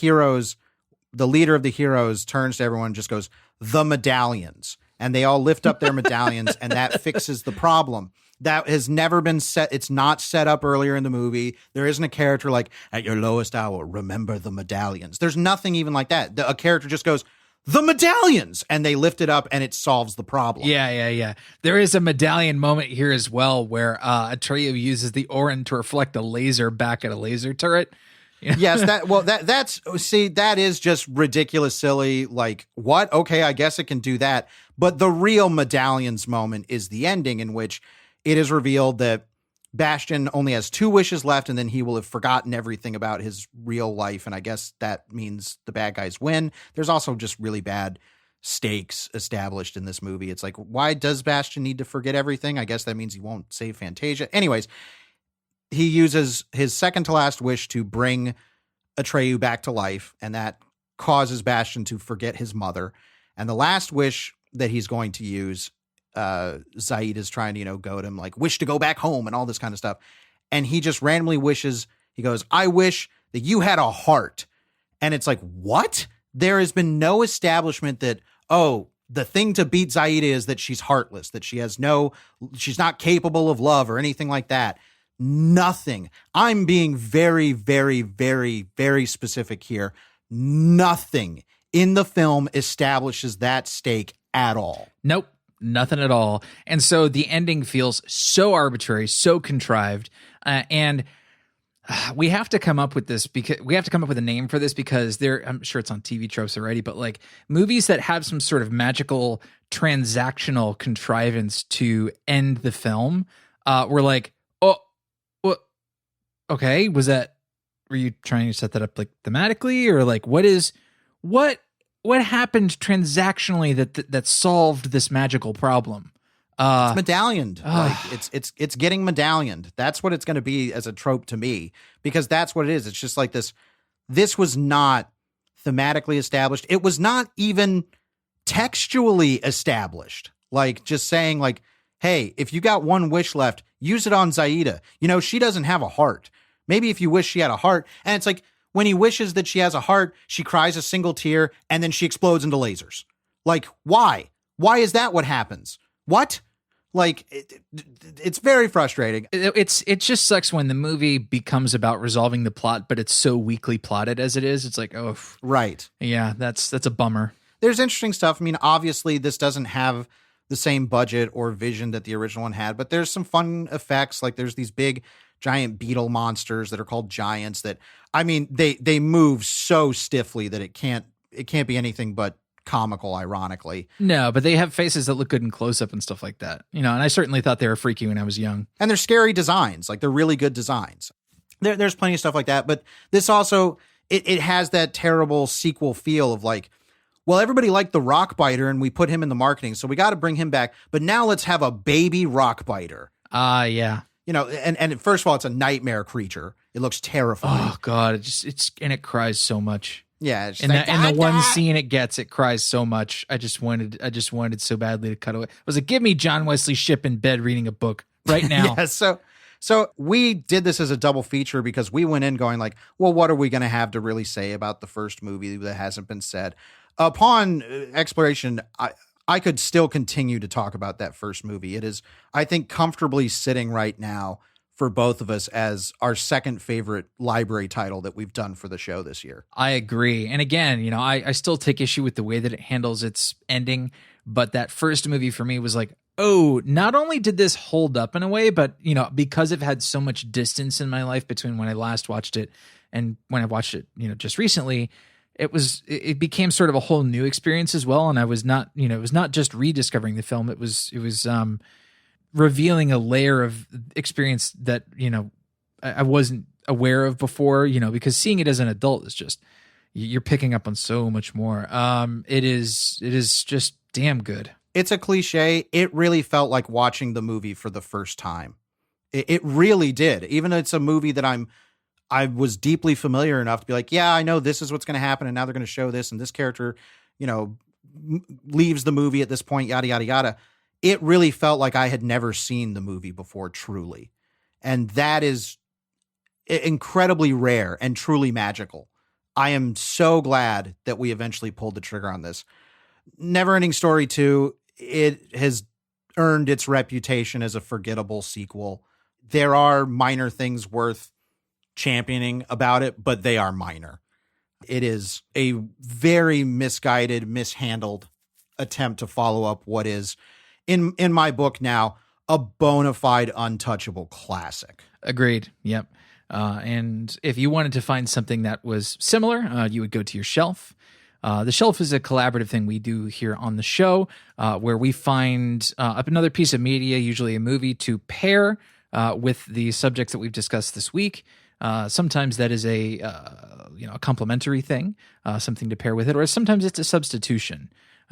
leader of the heroes turns to everyone and just goes, the medallions. And they all lift up their medallions, and that fixes the problem. That has never been set. It's not set up earlier in the movie. There isn't a character like, at your lowest hour, remember the medallions. There's nothing even like that. A character just goes, the medallions, and they lift it up and it solves the problem. Yeah. There is a medallion moment here as well where Atreyu uses the Orin to reflect a laser back at a laser turret. Yes, that is just ridiculous, silly. Like, what? Okay, I guess it can do that. But the real medallions moment is the ending, in which it is revealed that Bastion only has 2 wishes left, and then he will have forgotten everything about his real life. And I guess that means the bad guys win. There's also just really bad stakes established in this movie. It's like, why does Bastion need to forget everything? I guess that means he won't save Fantasia. Anyways, he uses his second to last wish to bring Atreyu back to life, and that causes Bastion to forget his mother. And the last wish that he's going to use, Zaid is trying to, goad him, like, wish to go back home and all this kind of stuff. And he just randomly wishes, he goes, I wish that you had a heart. And it's like, what? There has been no establishment that, the thing to beat Zaida is that she's heartless, that she's not capable of love or anything like that. Nothing. I'm being very, very, very, very specific here. Nothing in the film establishes that stake at all. Nope. Nothing at all. And so the ending feels so arbitrary, so contrived. And we have to come up with this because we have to come up with a name for this, because I'm sure it's on TV tropes already, but like movies that have some sort of magical transactional contrivance to end the film, we're like, okay, were you trying to set that up like thematically, or like what happened transactionally that solved this magical problem? It's medallioned. Like it's getting medallioned. That's what it's going to be as a trope to me, because that's what it is. It's just like this was not thematically established. It was not even textually established. Like, just saying like, hey, if you got one wish left, use it on Zaida. You know, she doesn't have a heart. Maybe if you wish she had a heart. And it's like, when he wishes that she has a heart, she cries a single tear and then she explodes into lasers. Like, why? Why is that what happens? What? Like, it's very frustrating. It just sucks when the movie becomes about resolving the plot, but it's so weakly plotted as it is. It's like, oh, right. Yeah, that's a bummer. There's interesting stuff. I mean, obviously, this doesn't have the same budget or vision that the original one had, but there's some fun effects. Like, there's these big, giant beetle monsters that are called giants that, I mean, they move so stiffly that it can't be anything but comical, ironically. No, but they have faces that look good in close-up and stuff like that. You know, and I certainly thought they were freaky when I was young. And they're scary designs. Like, they're really good designs. There's plenty of stuff like that. But this also, it has that terrible sequel feel of like, well, everybody liked the rock biter and we put him in the marketing, so we got to bring him back. But now let's have a baby rock biter. Yeah. You know, and first of all, it's a nightmare creature. It looks terrifying. Oh God, it cries so much. Yeah, it's and like, the one scene it cries so much. I just wanted so badly to cut away. I was like, give me John Wesley Shipp in bed reading a book right now. Yeah, so we did this as a double feature because we went in going like, well, what are we going to have to really say about the first movie that hasn't been said? Upon exploration, I could still continue to talk about that first movie. It is, I think, comfortably sitting right now for both of us as our second favorite library title that we've done for the show this year. I agree. And again, you know, I still take issue with the way that it handles its ending, but that first movie for me was like, oh, not only did this hold up in a way, but, you know, because I've had so much distance in my life between when I last watched it and when I watched it, you know, just recently, it became sort of a whole new experience as well. And I was not, you know, it was not just rediscovering the film. It was revealing a layer of experience that, you know, I wasn't aware of before, you know, because seeing it as an adult is just, you're picking up on so much more. It is just damn good. It's a cliche. It really felt like watching the movie for the first time. It really did. Even though it's a movie that I was deeply familiar enough to be like, yeah, I know this is what's going to happen. And now they're going to show this. And this character, you know, leaves the movie at this point, yada, yada, yada. It really felt like I had never seen the movie before, truly. And that is incredibly rare and truly magical. I am so glad that we eventually pulled the trigger on this. Neverending Story 2, it has earned its reputation as a forgettable sequel. There are minor things worth championing about it, but they are minor. It is a very misguided, mishandled attempt to follow up what is, in my book now, a bona fide untouchable classic. Agreed. Yep. And if you wanted to find something that was similar, you would go to your shelf. The shelf is a collaborative thing we do here on the show, where we find up another piece of media, usually a movie, to pair with the subjects that we've discussed this week. Sometimes that is a complementary thing, something to pair with it, or sometimes it's a substitution.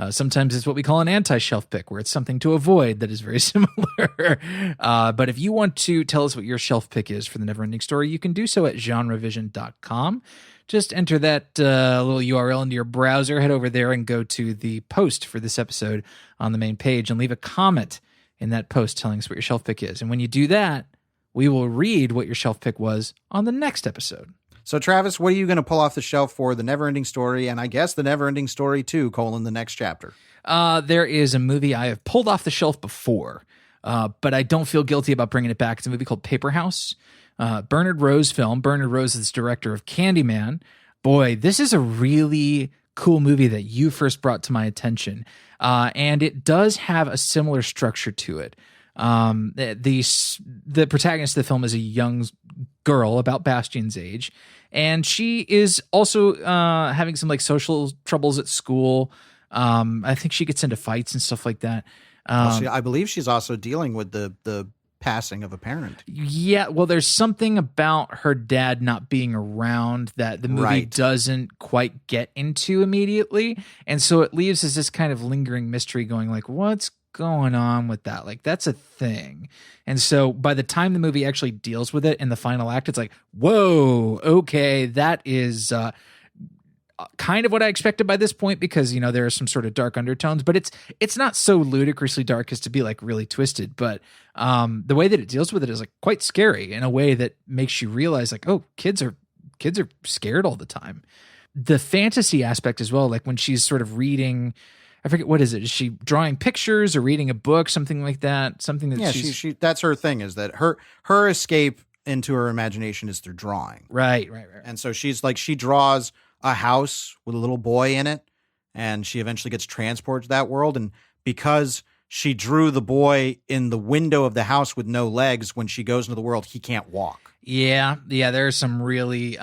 Sometimes it's what we call an anti-shelf pick, where it's something to avoid that is very similar. But if you want to tell us what your shelf pick is for the Neverending Story, you can do so at GenreVision.com. Just enter that little URL into your browser, head over there and go to the post for this episode on the main page and leave a comment in that post telling us what your shelf pick is. And when you do that, we will read what your shelf pick was on the next episode. So, Travis, what are you going to pull off the shelf for the Neverending Story, and I guess the Neverending Story 2, the next chapter? There is a movie I have pulled off the shelf before, but I don't feel guilty about bringing it back. It's a movie called Paper House. Bernard Rose film. Bernard Rose is the director of Candyman. Boy, this is a really cool movie that you first brought to my attention. And it does have a similar structure to it. The protagonist of the film is a young girl about Bastian's age, and she is also having some like social troubles at school. I think she gets into fights and stuff like that. I believe she's also dealing with the passing of a parent. Yeah, well, there's something about her dad not being around that the movie doesn't quite get into immediately, and so it leaves us this kind of lingering mystery going like, what's going on with that? Like, that's a thing. And so by the time the movie actually deals with it in the final act, it's like, whoa, okay, that is kind of what I expected by this point, because, there are some sort of dark undertones, but it's not so ludicrously dark as to be like really twisted. But the way that it deals with it is like quite scary in a way that makes you realize like, oh, kids are scared all the time. The fantasy aspect as well, like when she's sort of reading, I forget, what is it? Is she drawing pictures or reading a book, something like that? Something that she that's her thing, is that her escape into her imagination is through drawing. Right. And so she's like, she draws a house with a little boy in it, and she eventually gets transported to that world. And because she drew the boy in the window of the house with no legs, when she goes into the world, he can't walk. Yeah. There are some really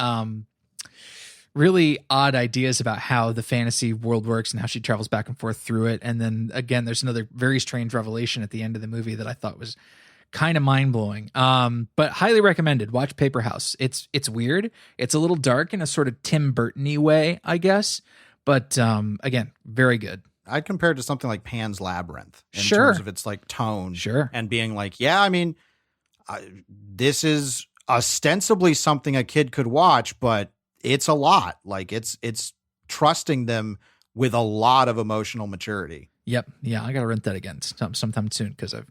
odd ideas about how the fantasy world works and how she travels back and forth through it. And then again, there's another very strange revelation at the end of the movie that I thought was kind of mind-blowing. But highly recommended. Watch Paper House. It's weird. It's a little dark in a sort of Tim Burton-y way, I guess. But again, very good. I'd compare it to something like Pan's Labyrinth in Sure. terms of its like tone. Sure. And being like, yeah, I mean, this is ostensibly something a kid could watch, but it's a lot. Like it's trusting them with a lot of emotional maturity. Yep. Yeah, I got to rent that again sometime soon, because I've,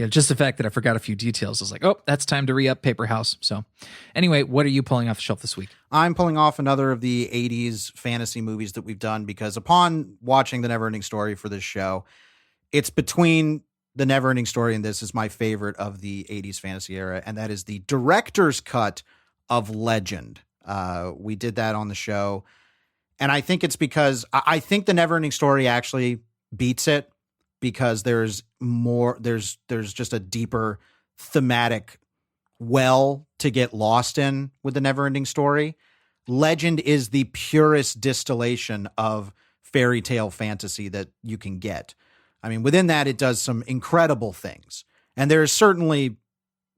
just the fact that I forgot a few details is like, oh, that's time to re-up Paper House. So anyway, what are you pulling off the shelf this week? I'm pulling off another of the 80s fantasy movies that we've done, because upon watching the Neverending Story for this show, it's between the Neverending Story and this is my favorite of the 80s fantasy era, and that is the director's cut of Legend. We did that on the show, and I think it's because I think the Neverending Story actually beats it, because there's just a deeper thematic well to get lost in with the Neverending Story. Legend is the purest distillation of fairy tale fantasy that you can get. I mean, within that, it does some incredible things, and there's certainly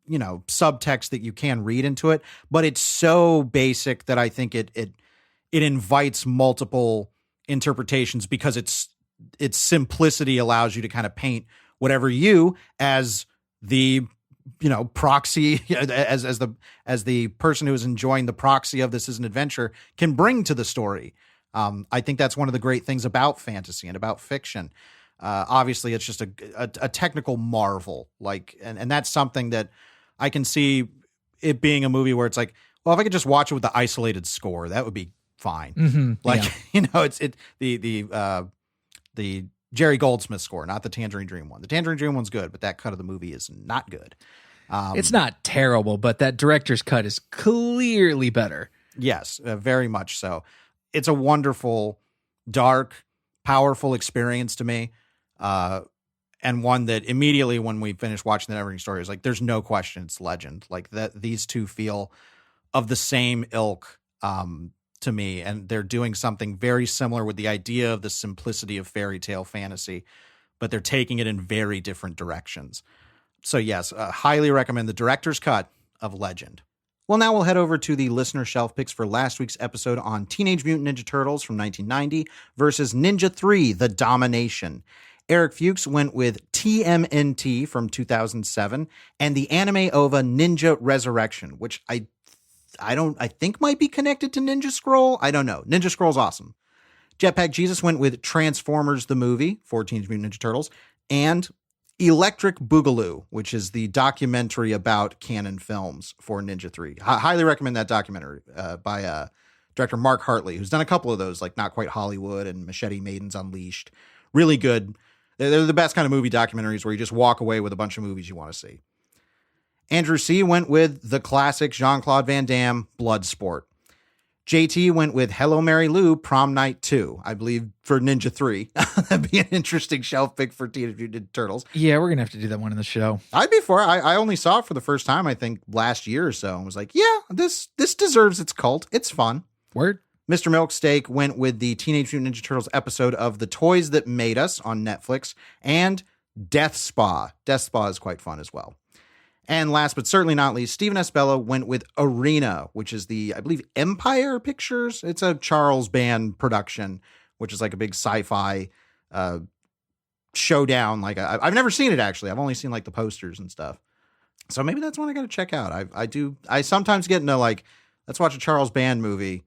subtext that you can read into it, but it's so basic that I think it invites multiple interpretations, because its simplicity allows you to kind of paint whatever you, as the proxy, as the person who is enjoying the proxy of this as an adventure, can bring to the story. I think that's one of the great things about fantasy and about fiction. Obviously, it's just a technical marvel, and that's something that I can see it being a movie where it's like, well, if I could just watch it with the isolated score, that would be fine. Mm-hmm. It's the Jerry Goldsmith score, not the Tangerine Dream one. The Tangerine Dream one's good, but that cut of the movie is not good. It's not terrible, but that director's cut is clearly better. Yes, very much so. It's a wonderful, dark, powerful experience to me. And one that immediately when we finished watching the Neverending Story, is like, there's no question it's Legend. Like that, these two feel of the same ilk to me, and they're doing something very similar with the idea of the simplicity of fairy tale fantasy, but they're taking it in very different directions. So yes, highly recommend the director's cut of Legend. Well, now we'll head over to the listener shelf picks for last week's episode on Teenage Mutant Ninja Turtles from 1990 versus Ninja 3: The Domination. Eric Fuchs went with TMNT from 2007 and the anime OVA Ninja Resurrection, which I think might be connected to Ninja Scroll. I don't know. Ninja Scroll's awesome. Jetpack Jesus went with Transformers the movie for Teenage Mutant Ninja Turtles and Electric Boogaloo, which is the documentary about canon films for Ninja 3. Highly recommend that documentary by director Mark Hartley, who's done a couple of those, like Not Quite Hollywood and Machete Maidens Unleashed. Really good. They're the best kind of movie documentaries where you just walk away with a bunch of movies you want to see. Andrew C. went with the classic Jean-Claude Van Damme, Bloodsport. JT went with Hello Mary Lou, Prom Night 2, I believe for Ninja 3. That'd be an interesting shelf pick for Teenage Mutant Ninja Turtles. Yeah, we're going to have to do that one in the show. I'd be for it. I only saw it for the first time, I think, last year or so, and was like, yeah, this deserves its cult. It's fun. Word. Mr. Milksteak went with the Teenage Mutant Ninja Turtles episode of The Toys That Made Us on Netflix and Death Spa. Death Spa is quite fun as well. And last but certainly not least, Steven Espella went with Arena, which is the, I believe, Empire Pictures. It's a Charles Band production, which is like a big sci-fi showdown. Like I've never seen it, actually. I've only seen like the posters and stuff. So maybe that's one I got to check out. I sometimes get into like, let's watch a Charles Band movie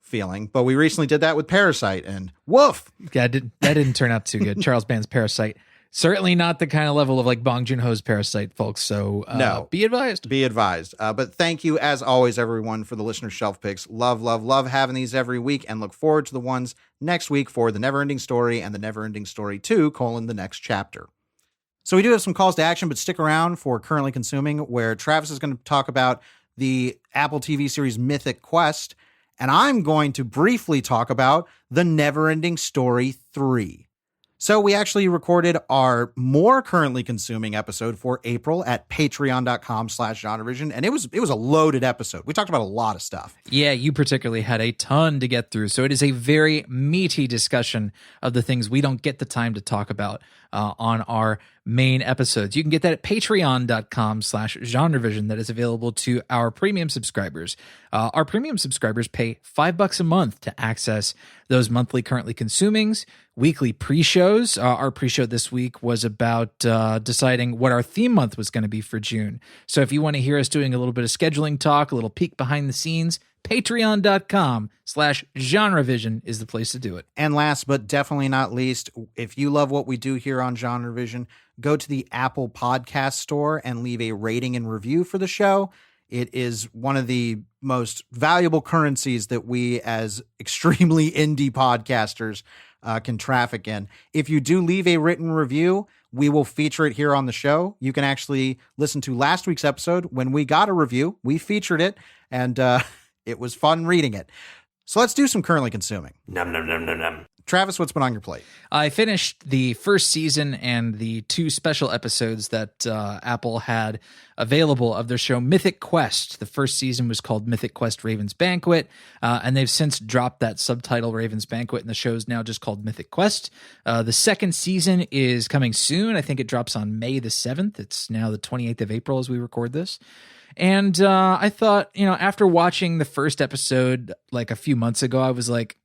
feeling, but we recently did that with Parasite, and woof. Yeah, that didn't turn out too good. Charles Band's Parasite. Certainly not the kind of level of like Bong Joon-ho's Parasite, folks. So No. be advised. Be advised. But thank you, as always, everyone, for the listener shelf picks. Love, love, love having these every week, and look forward to the ones next week for The Neverending Story and The Neverending Story 2, the next chapter. So we do have some calls to action, but stick around for Currently Consuming, where Travis is going to talk about the Apple TV series Mythic Quest, and I'm going to briefly talk about The Neverending Story 3. So we actually recorded our more Currently Consuming episode for April at patreon.com/GenreVision. And it was a loaded episode. We talked about a lot of stuff. Yeah, you particularly had a ton to get through. So it is a very meaty discussion of the things we don't get the time to talk about on our main episodes. You can get that at patreon.com/GenreVision. That is available to our premium subscribers. Our premium subscribers pay $5 a month to access those monthly Currently Consumings, weekly pre-shows. Our pre-show this week was about deciding what our theme month was going to be for June. So if you want to hear us doing a little bit of scheduling talk, a little peek behind the scenes, patreon.com/GenreVision is the place to do it. And last but definitely not least, if you love what we do here on GenreVision, go to the Apple Podcast Store and leave a rating and review for the show. It is one of the most valuable currencies that we as extremely indie podcasters can traffic in. If you do leave a written review, we will feature it here on the show. You can actually listen to last week's episode when we got a review. We featured it, and it was fun reading it. So let's do some Currently Consuming. Num num num num num. Travis, what's been on your plate? I finished the first season and the 2 special episodes that Apple had available of their show Mythic Quest. The first season was called Mythic Quest Raven's Banquet, and they've since dropped that subtitle Raven's Banquet, and the show is now just called Mythic Quest. The second season is coming soon. I think it drops on May the 7th. It's now the 28th of April as we record this. And I thought, after watching the first episode like a few months ago, I was like,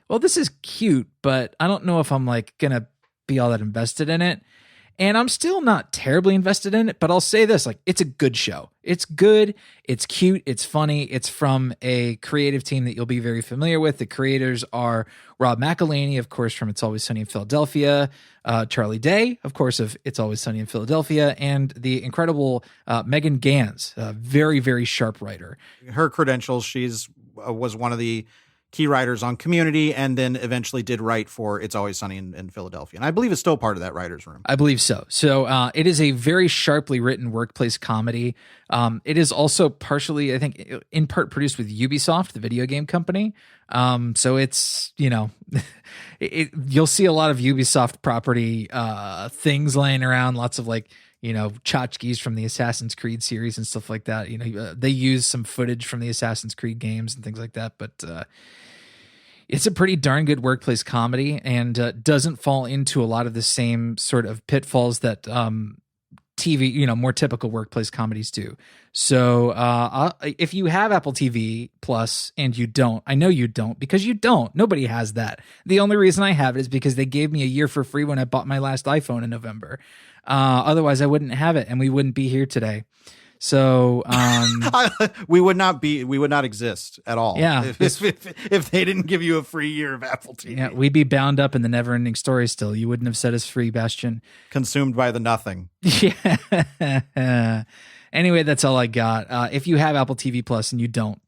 well, this is cute, but I don't know if I'm like going to be all that invested in it. And I'm still not terribly invested in it, but I'll say this, like, it's a good show. It's good. It's cute. It's funny. It's from a creative team that you'll be very familiar with. The creators are Rob McElhaney, of course, from It's Always Sunny in Philadelphia, Charlie Day, of course, of It's Always Sunny in Philadelphia, and the incredible Megan Gans, a very, very sharp writer. Her credentials, she's was one of the key writers on Community, and then eventually did write for It's Always Sunny in Philadelphia. And I believe it's still part of that writer's room. I believe so. So it is a very sharply written workplace comedy. It is also partially, I think, in part produced with Ubisoft, the video game company. So it's, you'll see a lot of Ubisoft property things laying around, lots of like, tchotchkes from the Assassin's Creed series and stuff like that. They use some footage from the Assassin's Creed games and things like that, but it's a pretty darn good workplace comedy, and doesn't fall into a lot of the same sort of pitfalls that TV, more typical workplace comedies do. So if you have Apple TV Plus and you don't, I know you don't, because you don't. Nobody has that. The only reason I have it is because they gave me a year for free when I bought my last iPhone in November. Otherwise I wouldn't have it, and we wouldn't be here today. So we would not exist at all. Yeah. If they didn't give you a free year of Apple TV. Yeah, we'd be bound up in the Neverending Story still. You wouldn't have set us free, Bastian. Consumed by the nothing. Yeah. Anyway, that's all I got. If you have Apple TV Plus and you don't,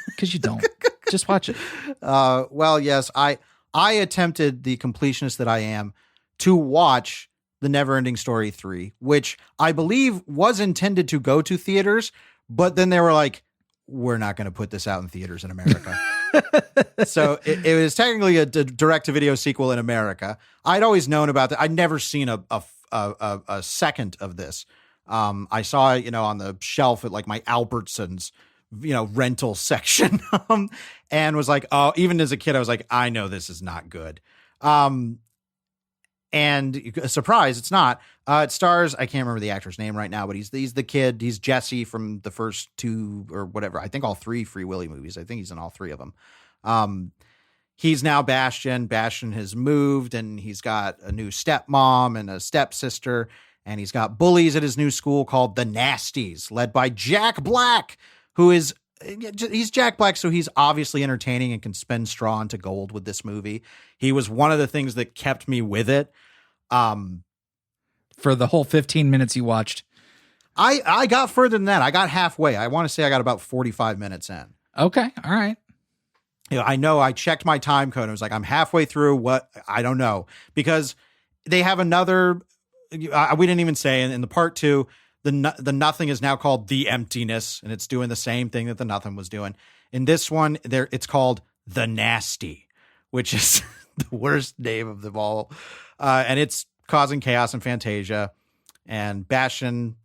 because you don't, just watch it. Well, yes, I attempted, the completionist that I am, to watch The Neverending Story 3, which I believe was intended to go to theaters, but then they were like, we're not going to put this out in theaters in America. So it was technically a direct-to-video sequel in America. I'd always known about that. I'd never seen a second of this. I saw it, on the shelf at like my Albertsons, rental section, and was like, oh, even as a kid, I was like, I know this is not good. And surprise, it's not. It stars, I can't remember the actor's name right now, but he's the kid. He's Jesse from the first 2 or whatever. I think all 3 Free Willy movies. I think he's in all 3 of them. He's now Bastian. Bastian has moved, and he's got a new stepmom and a stepsister, and he's got bullies at his new school called the Nasties, led by Jack Black, who is he's Jack Black, so he's obviously entertaining and can spin straw into gold with this movie. He was one of the things that kept me with it. For the whole 15 minutes you watched. I got further than that. I got halfway. I want to say I got about 45 minutes in. Okay. All right. I know I checked my time code. I was like, I'm halfway through. What? I don't know, because they have another, we didn't even say in the part 2, the nothing is now called the emptiness, and it's doing the same thing that the nothing was doing. In this one, it's called the nasty, which is the worst name of them all. And it's causing chaos in Fantasia. And Bastian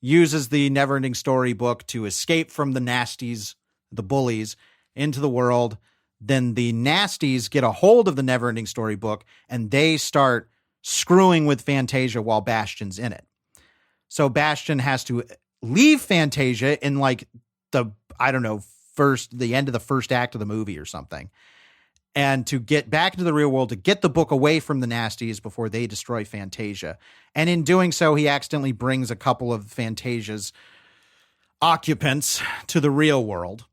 uses the Neverending Story book to escape from the nasties, the bullies, into the world. Then the nasties get a hold of the Neverending Story book, and they start screwing with Fantasia while Bastian's in it. So Bastian has to leave Fantasia in like the end of the first act of the movie or something, and to get back into the real world to get the book away from the nasties before they destroy Fantasia. And in doing so, he accidentally brings a couple of Fantasia's occupants to the real world.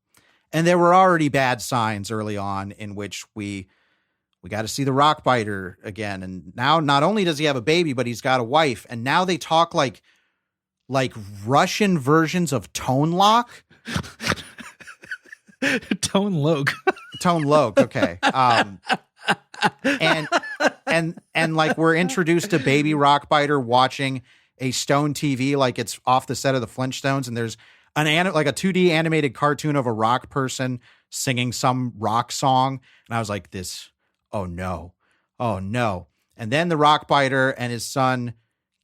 And there were already bad signs early on in which we got to see the Rockbiter again. And now not only does he have a baby, but he's got a wife. And now they talk like Russian versions of Tone Loc. Tone Loc. Tone Loc. Okay. And like we're introduced to baby Rockbiter watching a Stone TV, like it's off the set of the Flintstones. And there's like a 2D animated cartoon of a rock person singing some rock song. And I was like, oh no. And then the Rockbiter and his son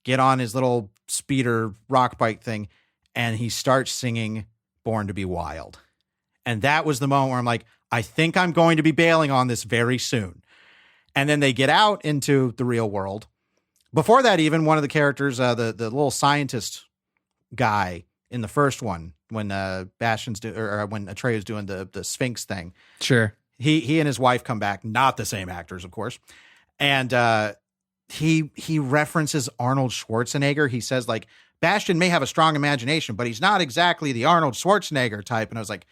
get on his little speeder rock bike thing, and he starts singing Born to Be Wild. And that was the moment where I'm like, I think I'm going to be bailing on this very soon. And then they get out into the real world. Before that, even one of the characters, the little scientist guy in the first one, when Bastian's when Atreyu's doing the Sphinx thing. Sure. He and his wife come back, not the same actors, of course. And he references Arnold Schwarzenegger. He says, like, Bastian may have a strong imagination, but he's not exactly the Arnold Schwarzenegger type. And I was like,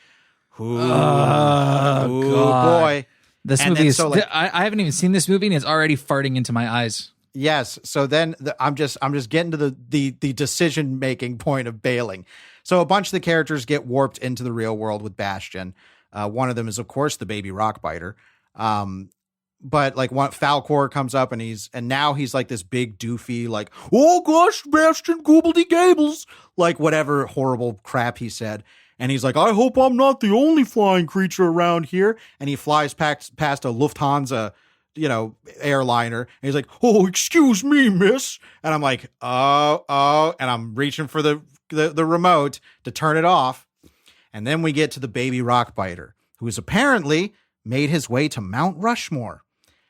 God. Boy. This movie is, I haven't even seen this movie, and it's already farting into my eyes. Yes. So then I'm just getting to the decision-making point of bailing. So a bunch of the characters get warped into the real world with Bastian. One of them is, of course, the baby Rockbiter. But like Falcor comes up and now he's like this big doofy, like, oh gosh, Bastian Goobledy Gables, like whatever horrible crap he said. And he's like, I hope I'm not the only flying creature around here. And he flies past a Lufthansa, airliner. And he's like, oh, excuse me, miss. And I'm like, oh, and I'm reaching for the remote to turn it off. And then we get to the baby Rockbiter, who has apparently made his way to Mount Rushmore.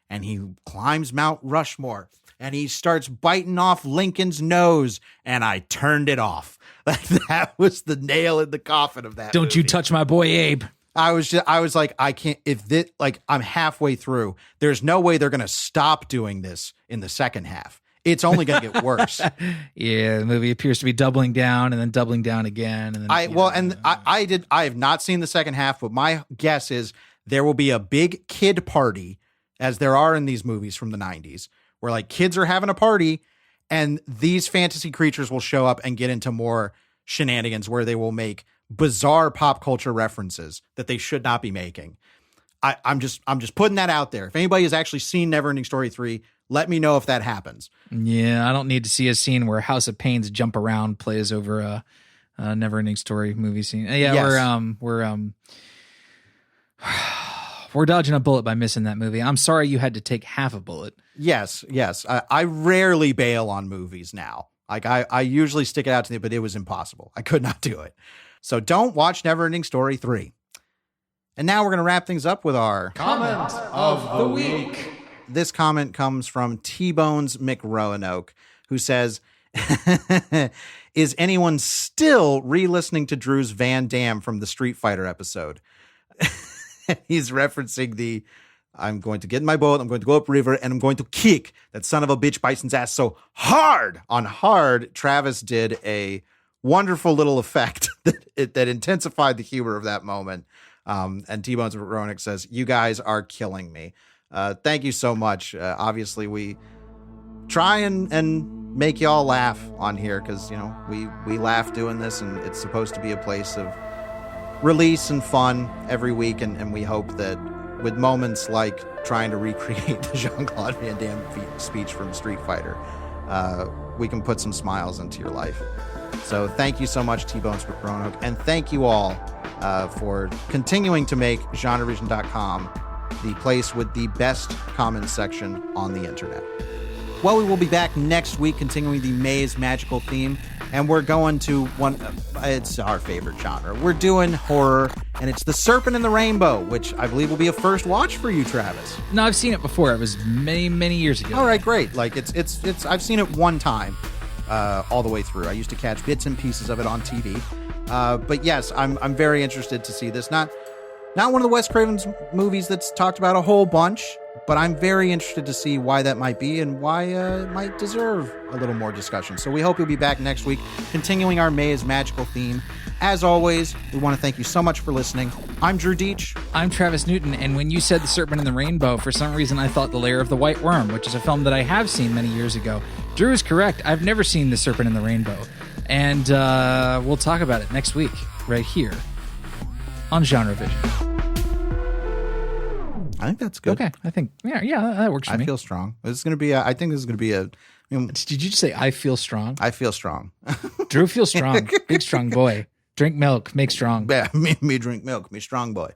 And he climbs Mount Rushmore and he starts biting off Lincoln's nose. And I turned it off. That was the nail in the coffin of that. Don't movie. You touch my boy Abe. I was like, I can't, I'm halfway through. There's no way they're going to stop doing this in the second half. It's only going to get worse. Yeah, the movie appears to be doubling down and then doubling down again. And then, I have not seen the second half, but my guess is there will be a big kid party, as there are in these movies from the 90s, where like kids are having a party and these fantasy creatures will show up and get into more shenanigans where they will make bizarre pop culture references that they should not be making. I'm just putting that out there. If anybody has actually seen Neverending Story 3, let me know if that happens. Yeah, I don't need to see a scene where House of Pains jump around plays over a Neverending Story movie scene. Yeah, yes. We're dodging a bullet by missing that movie. I'm sorry you had to take half a bullet. Yes. I rarely bail on movies now. Like I usually stick it out to me, but it was impossible. I could not do it. So don't watch Neverending Story 3. And now we're going to wrap things up with our comment of the week. This comment comes from T-Bones McRoanoke, who says, is anyone still re-listening to Drew's Van Damme from the Street Fighter episode? He's referencing I'm going to get in my boat, I'm going to go up river, and I'm going to kick that son of a bitch Bison's ass so hard. On Hard, Travis did a wonderful little effect that intensified the humor of that moment. And T-Bones Ronick says, "You guys are killing me." Thank you so much. Obviously, we try and make y'all laugh on here because, you know, we laugh doing this, and it's supposed to be a place of release and fun every week. And we hope that with moments like trying to recreate the Jean-Claude Van Damme speech from Street Fighter, we can put some smiles into your life. So thank you so much, T-Bones Roanoke, and thank you all for continuing to make GenreVision.com the place with the best comments section on the internet. Well, we will be back next week continuing the Maze Magical theme, and we're going to it's our favorite genre. We're doing horror, and it's The Serpent and the Rainbow, which I believe will be a first watch for you, Travis. No, I've seen it before. It was many, many years ago. All right, great. Like it's I've seen it one time all the way through. I used to catch bits and pieces of it on TV. But yes, I'm very interested to see this. Not one of the Wes Craven's movies that's talked about a whole bunch, but I'm very interested to see why that might be and why it might deserve a little more discussion. So we hope you'll be back next week, continuing our Maze Magical theme. As always, we want to thank you so much for listening. I'm Drew Deitch. I'm Travis Newton, and when you said The Serpent and the Rainbow, for some reason I thought The Lair of the White Worm, which is a film that I have seen many years ago. Drew is correct. I've never seen The Serpent and the Rainbow. And we'll talk about it next week, right here on GenreVision. I think that's good. Okay, I think that works for me. I feel strong. I think this is going to be a. Did you just say I feel strong? I feel strong. Drew feels strong. Big strong boy. Drink milk, make strong. Yeah, me drink milk, me strong boy.